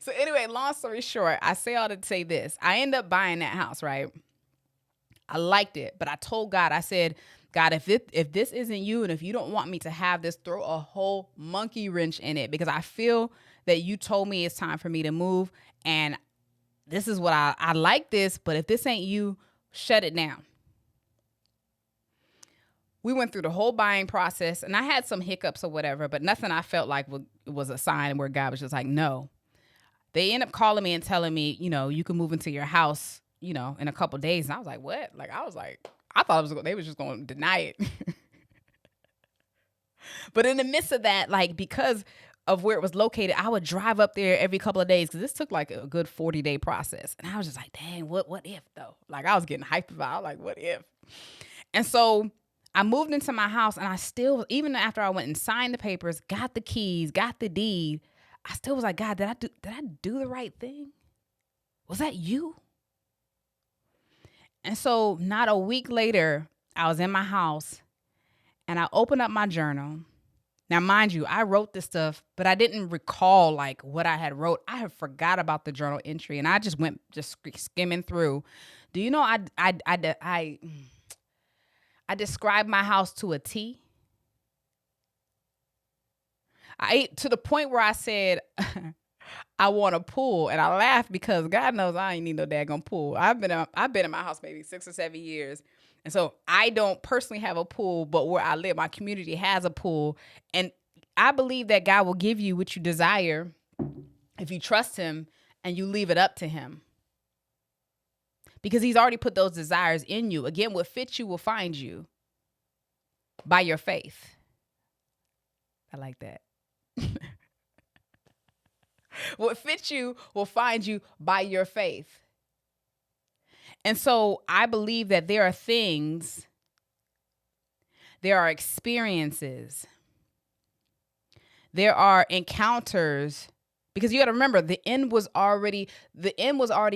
Speaker 1: So anyway, long story short, I say all to say this. I end up buying that house, right? I liked it, but I told God, I said, God, if this isn't you, and if you don't want me to have this, throw a whole monkey wrench in it, because I feel that you told me it's time for me to move, and this is what I like this, but if this ain't you, shut it down. We went through the whole buying process, and I had some hiccups or whatever, but nothing I felt like was a sign where God was just like, no. They end up calling me and telling me, you can move into your house, in a couple of days. And I was like, what? Like, I thought they was just going to deny it. But in the midst of that, like, because of where it was located, I would drive up there every couple of days, because this took like a good 40-day process. And I was just like, dang, what if though? Like, I was getting hyped about it. I was like, what if? And so I moved into my house, and I still, even after I went and signed the papers, got the keys, got the deed, I still was like, God, did I do the right thing? Was that you? And so not a week later, I was in my house, and I opened up my journal. Now, mind you, I wrote this stuff, but I didn't recall like what I had wrote. I had forgot about the journal entry, and I just went skimming through. Do you know I described my house to a T? To the point where I said, I want a pool, and I laugh because God knows I ain't need no daggone pool. I've been in my house maybe 6 or 7 years, and so I don't personally have a pool, but where I live, my community has a pool, and I believe that God will give you what you desire if you trust Him and you leave it up to Him, because He's already put those desires in you. Again, what fits you will find you by your faith. I like that. What fits you will find you by your faith. And so I believe that there are things, there are experiences, there are encounters, because you got to remember the end was already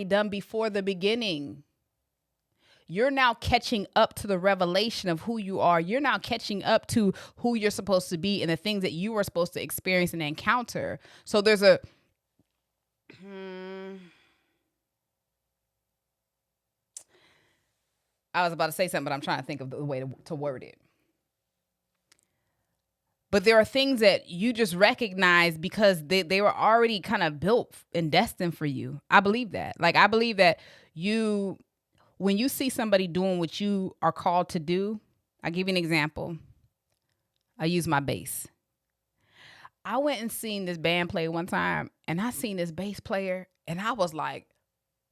Speaker 1: done before the beginning. You're now catching up to the revelation of who you are. You're now catching up to who you're supposed to be and the things that you were supposed to experience and encounter. So there's a I was about to say something, but I'm trying to think of the way to word it. But there are things that you just recognize because they were already kind of built and destined for you. I believe that. Like, I believe that when you see somebody doing what you are called to do, I'll give you an example. I use my bass. I went and seen this band play one time, and I seen this bass player, and I was like,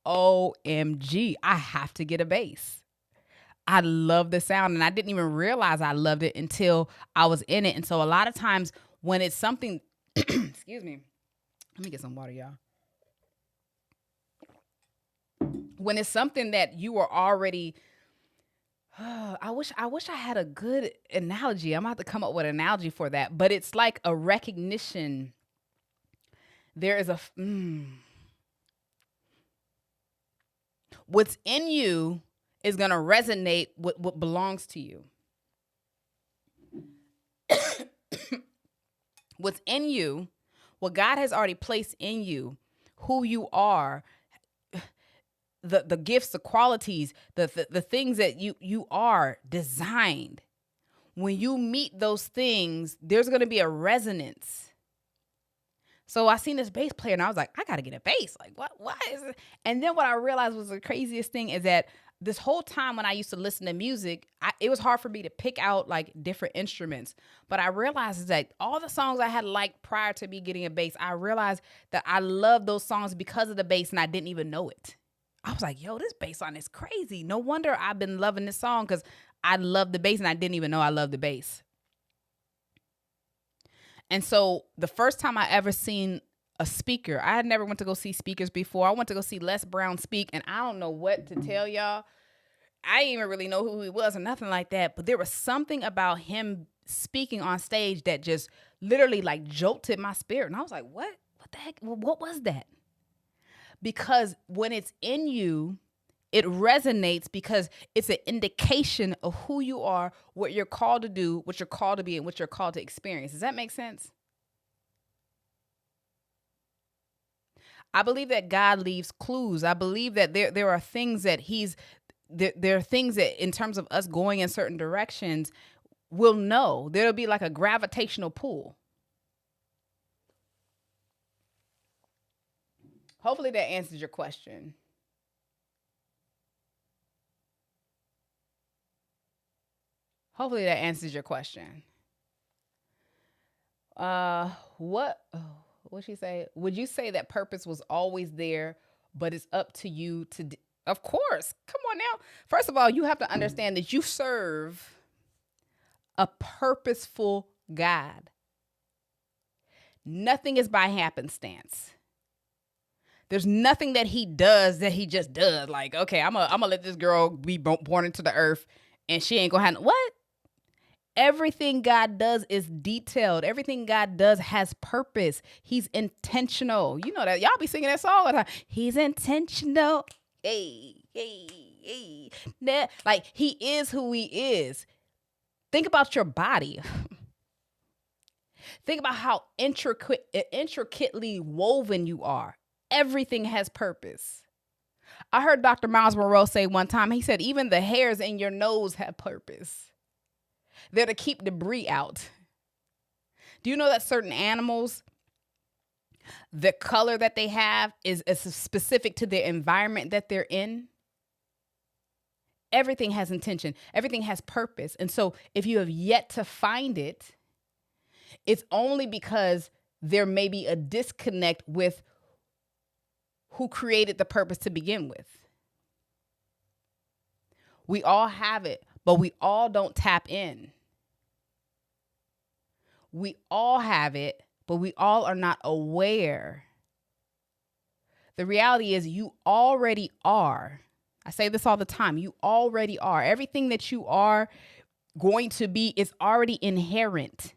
Speaker 1: OMG, I have to get a bass. I love the sound, and I didn't even realize I loved it until I was in it. And so a lot of times when it's something, excuse me, let me get some water, y'all. When it's something that you were already, I wish I had a good analogy. I'm about to come up with an analogy for that, but it's like a recognition. There is what's in you is going to resonate with what belongs to you. What's in you, what God has already placed in you, who you are, the gifts, the qualities, the things that you are designed. When you meet those things, there's going to be a resonance. So I seen this bass player and I was like, I got to get a bass. Like, what is it? And then what I realized was the craziest thing is that this whole time when I used to listen to music, it was hard for me to pick out like different instruments. But I realized that all the songs I had liked prior to me getting a bass, I realized that I loved those songs because of the bass and I didn't even know it. I was like, yo, this bass line is crazy. No wonder I've been loving this song because I love the bass and I didn't even know I loved the bass. And so the first time I ever seen a speaker, I had never went to go see speakers before. I went to go see Les Brown speak, and I don't know what to tell y'all. I didn't even really know who he was or nothing like that, but there was something about him speaking on stage that just literally like jolted my spirit. And I was like, what the heck? What was that? Because when it's in you, it resonates because it's an indication of who you are, what you're called to do, what you're called to be, and what you're called to experience. Does that make sense? I believe that God leaves clues. I believe that there are things that there are things that in terms of us going in certain directions, we'll know. There'll be like a gravitational pull. Hopefully that answers your question. Hopefully that answers your question. What she say? Would you say that purpose was always there, but it's up to you to Of course. Come on now. First of all, you have to understand that you serve a purposeful God. Nothing is by happenstance. There's nothing that he does that he just does. Like, okay, I'm gonna let this girl be born into the earth and she ain't gonna have what? Everything God does is detailed. Everything God does has purpose. He's intentional. You know that. Y'all be singing that song all the time. He's intentional. Hey. Like, he is who he is. Think about your body. Think about how intricately woven you are. Everything has purpose. I heard Dr. Miles Monroe say one time, he said, even the hairs in your nose have purpose. They're to keep debris out. Do you know that certain animals, The color that they have is specific to the environment that they're in. Everything has intention. Everything has purpose. And so if you have yet to find it, it's only because there may be a disconnect with who created the purpose to begin with. We all have it, but we all don't tap in. We all have it, but we all are not aware. The reality is you already are. I say this all the time. You already are. Everything that you are going to be is already inherent.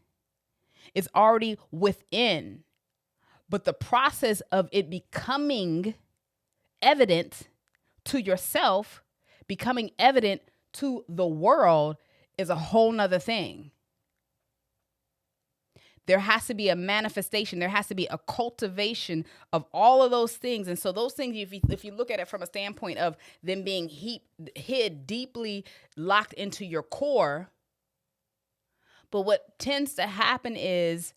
Speaker 1: It's already within. But the process of it becoming evident to yourself, becoming evident to the world, is a whole nother thing. There has to be a manifestation. There has to be a cultivation of all of those things. And so those things, if you look at it from a standpoint of them being hid deeply locked into your core, but what tends to happen is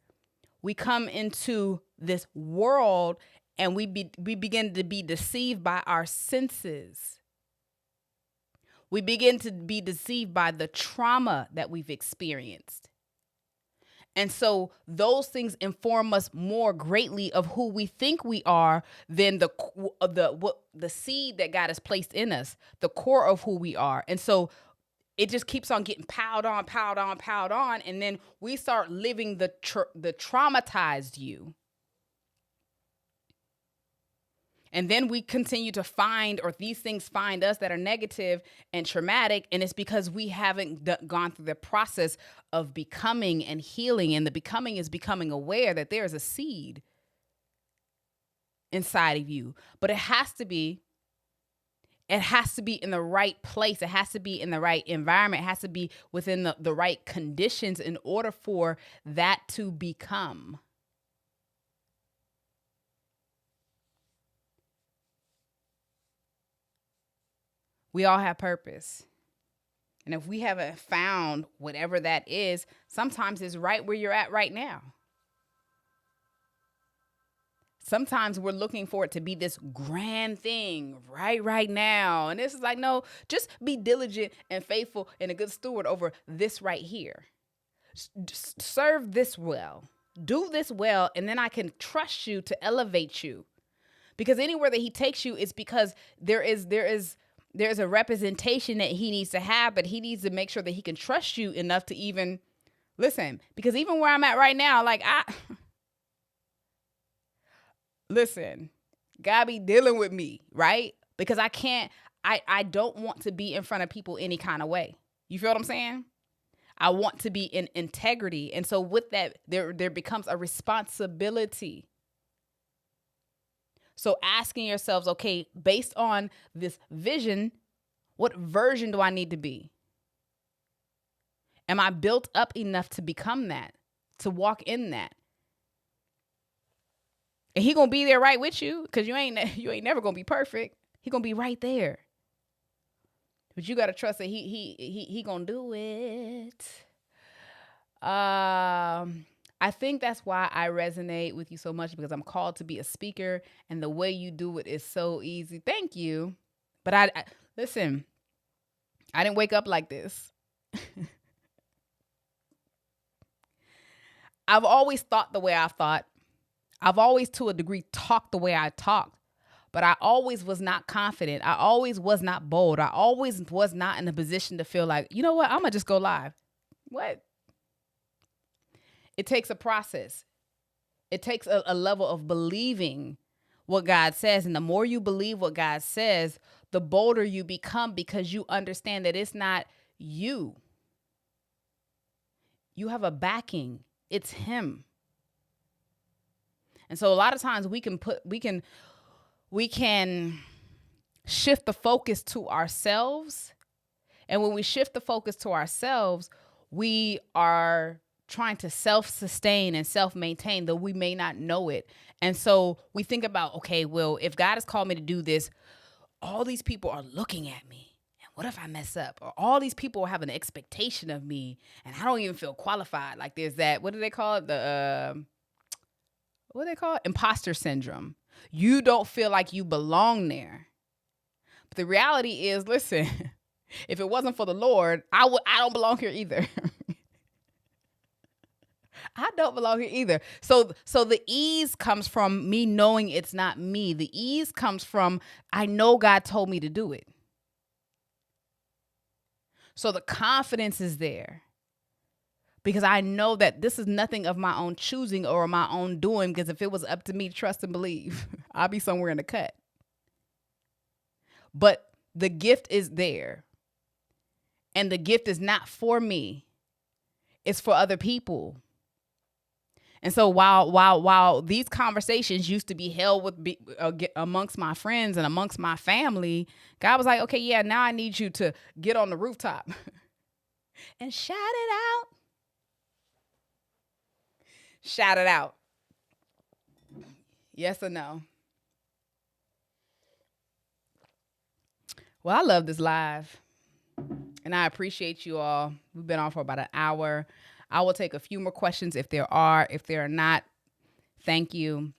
Speaker 1: we come into this world and we begin to be deceived by our senses. We begin to be deceived by the trauma that we've experienced. And so those things inform us more greatly of who we think we are than the seed that God has placed in us, the core of who we are. And so it just keeps on getting piled on. And then we start living the traumatized you. And then we continue to find, or these things find us that are negative and traumatic. And it's because we haven't gone through the process of becoming and healing. And the becoming is becoming aware that there is a seed inside of you. But it has to be in the right place. It has to be in the right environment. It has to be within the right conditions in order for that to become. We all have purpose. And if we haven't found whatever that is, sometimes it's right where you're at right now. Sometimes we're looking for it to be this grand thing right now. And this is like, no, just be diligent and faithful and a good steward over this right here. Serve this well. Do this well, and then I can trust you to elevate you. Because anywhere that he takes you is because there's a representation that he needs to have, but he needs to make sure that he can trust you enough to even listen. Because even where I'm at right now, like listen, God be dealing with me, right? Because I don't want to be in front of people any kind of way. You feel what I'm saying? I want to be in integrity. And so with that, there becomes a responsibility. So asking yourselves, okay, based on this vision, what version do I need to be? Am I built up enough to become that, to walk in that? And he gonna be there right with you, because you ain't never gonna be perfect. He gonna be right there. But you gotta trust that he gonna do it. I think that's why I resonate with you so much, because I'm called to be a speaker, and the way you do it is so easy. Thank you. But I listen, I didn't wake up like this. I've always thought the way I've thought. I've always, to a degree, talked the way I talked. But I always was not confident. I always was not bold. I always was not in a position to feel like, you know what, I'm going to just go live. What? It takes a process. It takes a level of believing what God says. And the more you believe what God says, the bolder you become, because you understand that it's not you. You have a backing. It's him. And so a lot of times we can shift the focus to ourselves. And when we shift the focus to ourselves, we are trying to self-sustain and self-maintain, though we may not know it. And so we think about, okay, well, if God has called me to do this, all these people are looking at me. And what if I mess up? Or all these people have an expectation of me, and I don't even feel qualified. Like there's that, what do they call it? what they call it? Imposter syndrome. You don't feel like you belong there. But the reality is, listen, if it wasn't for the Lord, I don't belong here either. I don't belong here either. So the ease comes from me knowing it's not me. The ease comes from I know God told me to do it. So the confidence is there because I know that this is nothing of my own choosing or my own doing, because if it was up to me, trust and believe, I'd be somewhere in the cut. But the gift is there. And the gift is not for me. It's for other people. And so while these conversations used to be held with amongst my friends and amongst my family, God was like, okay, yeah, now I need you to get on the rooftop and shout it out. Shout it out. Yes or no? Well, I love this live, and I appreciate you all. We've been on for about an hour. I will take a few more questions if there are. If there are not, thank you.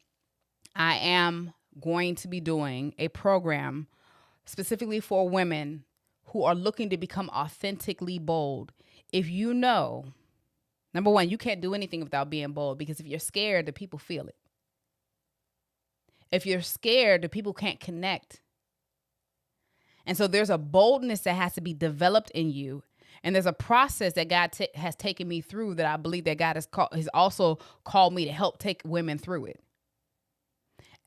Speaker 1: I am going to be doing a program specifically for women who are looking to become authentically bold. If you know, number one, you can't do anything without being bold, because if you're scared, the people feel it. If you're scared, the people can't connect. And so there's a boldness that has to be developed in you. And there's a process that God has taken me through that I believe that God has also called me to help take women through it.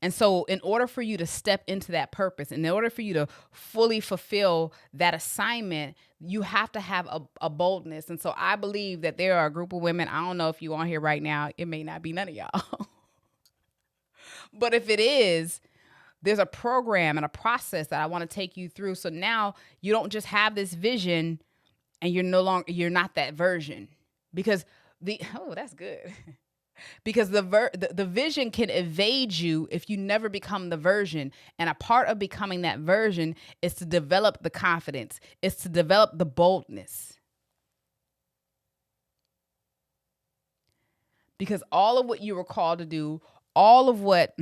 Speaker 1: And so in order for you to step into that purpose, in order for you to fully fulfill that assignment, you have to have a boldness. And so I believe that there are a group of women. I don't know if you're on here right now. It may not be none of y'all. But if it is, there's a program and a process that I want to take you through. So now you don't just have this vision and you're not that version, because that's good. Because the vision can evade you if you never become the version. And a part of becoming that version is to develop the confidence, is to develop the boldness. Because all of what you were called to do, all of what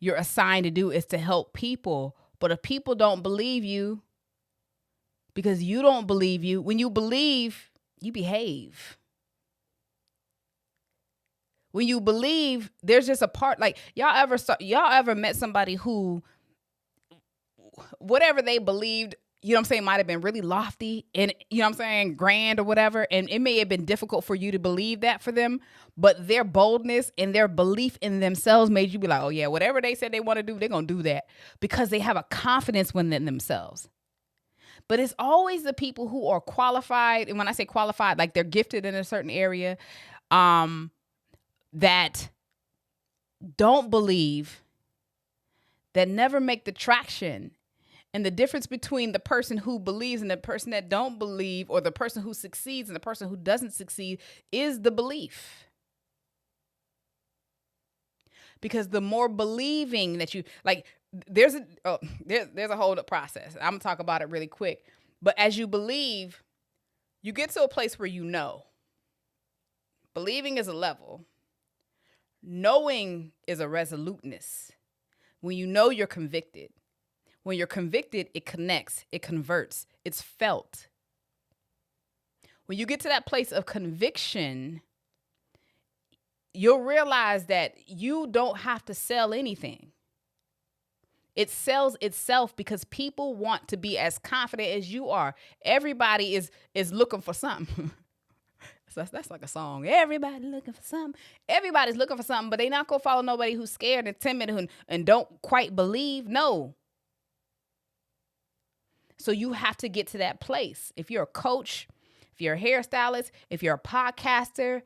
Speaker 1: you're assigned to do is to help people. But if people don't believe you, because you don't believe you, when you believe, you behave. When you believe, there's just a part, like y'all ever met somebody who, whatever they believed, you know what I'm saying, might have been really lofty and, you know what I'm saying, grand or whatever. And it may have been difficult for you to believe that for them, but their boldness and their belief in themselves made you be like, oh yeah, whatever they said they want to do, they're going to do that, because they have a confidence within themselves. But it's always the people who are qualified. And when I say qualified, like they're gifted in a certain area, that don't believe, that never make the traction. And the difference between the person who believes and the person that don't believe, or the person who succeeds and the person who doesn't succeed, is the belief. Because the more believing that you, like, there's a whole process. I'm gonna talk about it really quick. But as you believe, you get to a place where you know. Believing is a level. Knowing is a resoluteness. When you know, you're convicted. When you're convicted, it connects, it converts, it's felt. When you get to that place of conviction, you'll realize that you don't have to sell anything. It sells itself, because people want to be as confident as you are. Everybody is looking for something. So that's like a song. Everybody looking for something. Everybody's looking for something, but they not gonna follow nobody who's scared and timid and don't quite believe. No. So you have to get to that place. If you're a coach, if you're a hairstylist, if you're a podcaster,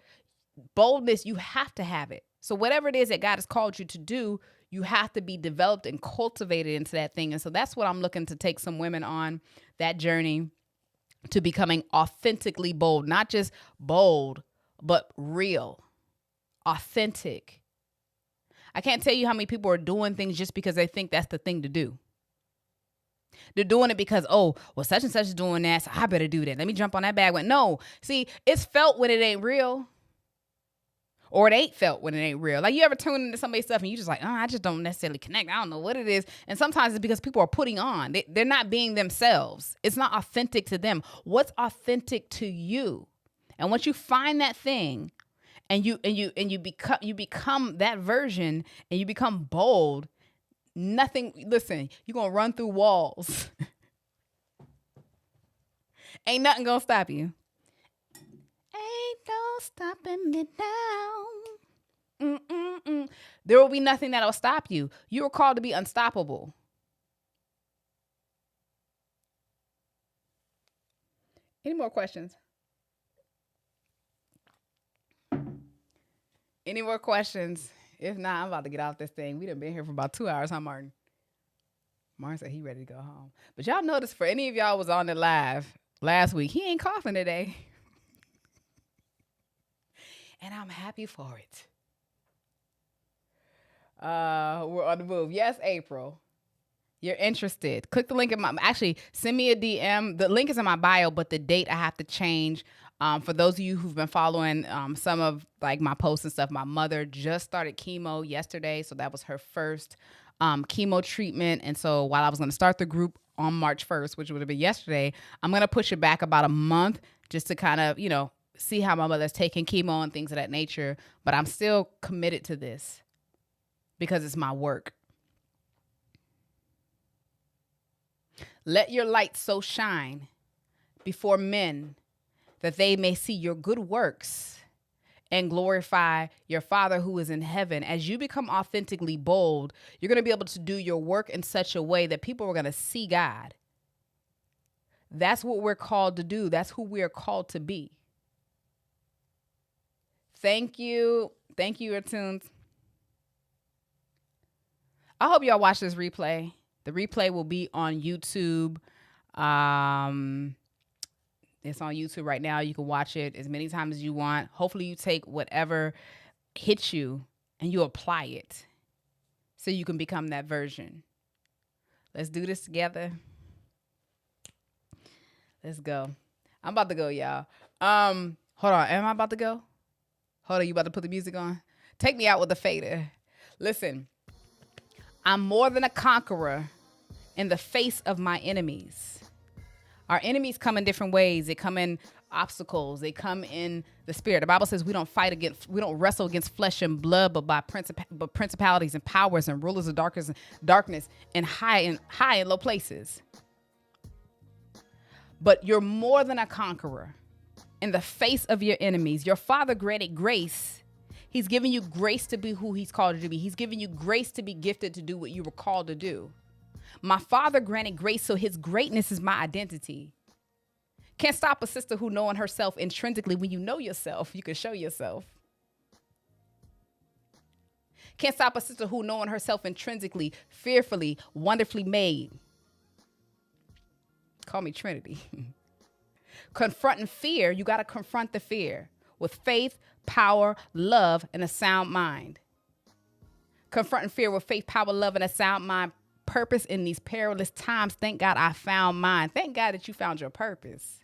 Speaker 1: boldness, you have to have it. So whatever it is that God has called you to do, you have to be developed and cultivated into that thing. And so that's what I'm looking to take some women on, that journey to becoming authentically bold. Not just bold, but real, authentic. I can't tell you how many people are doing things just because they think that's the thing to do. They're doing it because, oh, well, such and such is doing that, so I better do that. Let me jump on that bandwagon. No, see, it's felt when it ain't real. or it ain't felt when it ain't real. Like, you ever tune into somebody's stuff and you just like, oh, I just don't necessarily connect. I don't know what it is. And sometimes it's because people are putting on. They're not being themselves. It's not authentic to them. What's authentic to you? And once you find that thing and you become that version and you become bold, listen, you're going to run through walls. Ain't nothing going to stop you. Ain't no stopping me now. There will be nothing that'll stop you. You are called to be unstoppable. Any more questions? Any more questions? If not, I'm about to get off this thing. We done been here for about 2 hours, huh, Martin? Martin said he ready to go home. But y'all notice, for any of y'all was on the live last week, he ain't coughing today. And I'm happy for it. We're on the move. Yes, April. You're interested. Click the link actually, send me a DM. The link is in my bio, but the date I have to change. For those of you who've been following some of like my posts and stuff, my mother just started chemo yesterday. So that was her first chemo treatment. And so while I was going to start the group on March 1st, which would have been yesterday, I'm going to push it back about a month just to kind of, see how my mother's taking chemo and things of that nature. But I'm still committed to this because it's my work. Let your light so shine before men that they may see your good works and glorify your Father who is in heaven. As you become authentically bold, you're going to be able to do your work in such a way that people are going to see God. That's what we're called to do. That's who we are called to be. Thank you. Thank you, Attunes. I hope y'all watch this replay. The replay will be on YouTube. It's on YouTube right now. You can watch it as many times as you want. Hopefully you take whatever hits you and you apply it so you can become that version. Let's do this together. Let's go. I'm about to go, y'all. Hold on. Am I about to go? Hold on. You about to put the music on? Take me out with a fader. Listen, I'm more than a conqueror in the face of my enemies. Our enemies come in different ways. They come in obstacles. They come in the spirit. The Bible says we don't wrestle against flesh and blood, but by principalities and powers and rulers of darkness and high and low places. But you're more than a conqueror in the face of your enemies. Your Father granted grace. He's giving you grace to be who he's called you to be. He's giving you grace to be gifted to do what you were called to do. My Father granted grace, so his greatness is my identity. Can't stop a sister who knowing herself intrinsically. When you know yourself, you can show yourself. Can't stop a sister who knowing herself intrinsically, fearfully, wonderfully made. Call me Trinity. Confronting fear, you got to confront the fear with faith, power, love, and a sound mind. Confronting fear with faith, power, love, and a sound mind. Purpose in these perilous times. Thank God I found mine. Thank God that you found your purpose.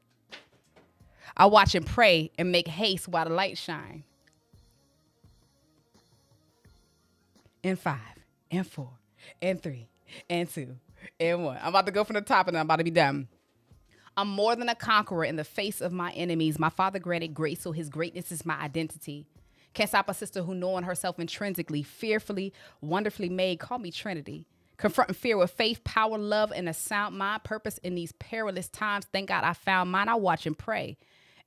Speaker 1: I watch and pray and make haste while the light shine. In 5, and 4, and 3, and 2, and 1. I'm about to go from the top and I'm about to be done. I'm more than a conqueror in the face of my enemies. My Father granted grace, so his greatness is my identity. Can't stop a sister who knowing herself intrinsically, fearfully, wonderfully made. Call me Trinity. Confronting fear with faith, power, love, and a sound mind. Purpose in these perilous times. Thank God I found mine. I watch and pray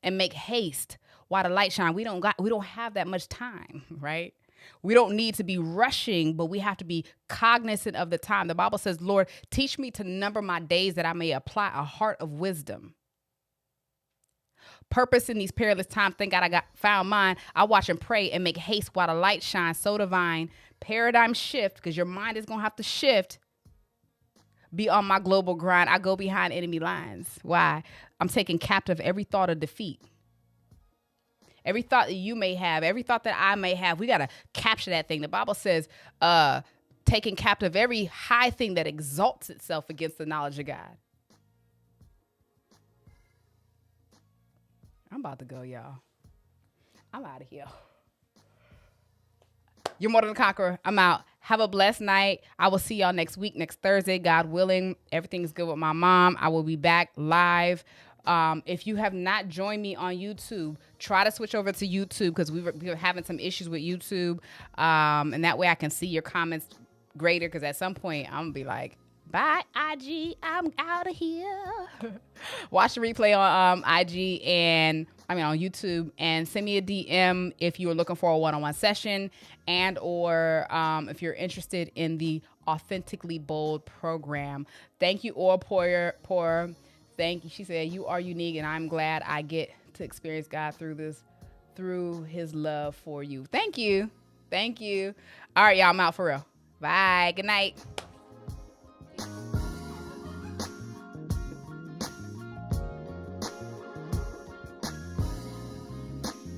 Speaker 1: and make haste while the light shine. We don't have that much time, right? We don't need to be rushing, but we have to be cognizant of the time. The Bible says, Lord, teach me to number my days that I may apply a heart of wisdom. Purpose in these perilous times. Thank God I found mine. I watch and pray and make haste while the light shines. So divine. Paradigm shift, because your mind is going to have to shift. Be on my global grind. I go behind enemy lines. Why? I'm taking captive every thought of defeat. Every thought that you may have, every thought that I may have, we got to capture that thing. The Bible says, taking captive every high thing that exalts itself against the knowledge of God. I'm about to go, y'all. I'm out of here. You're more than a conqueror. I'm out. Have a blessed night. I will see y'all next week, next Thursday, God willing. Everything's good with my mom. I will be back live. If you have not joined me on YouTube, try to switch over to YouTube because we were having some issues with YouTube. And that way I can see your comments greater because at some point I'm going to be like, bye, IG. I'm out of here. Watch the replay on IG on YouTube, and send me a DM if you are looking for a one-on-one session and or if you're interested in the Authentically Bold program. Thank you, Or Poor. Thank you. She said, you are unique, and I'm glad I get to experience God through his love for you. Thank you. All right, y'all, I'm out for real. Bye. Good night.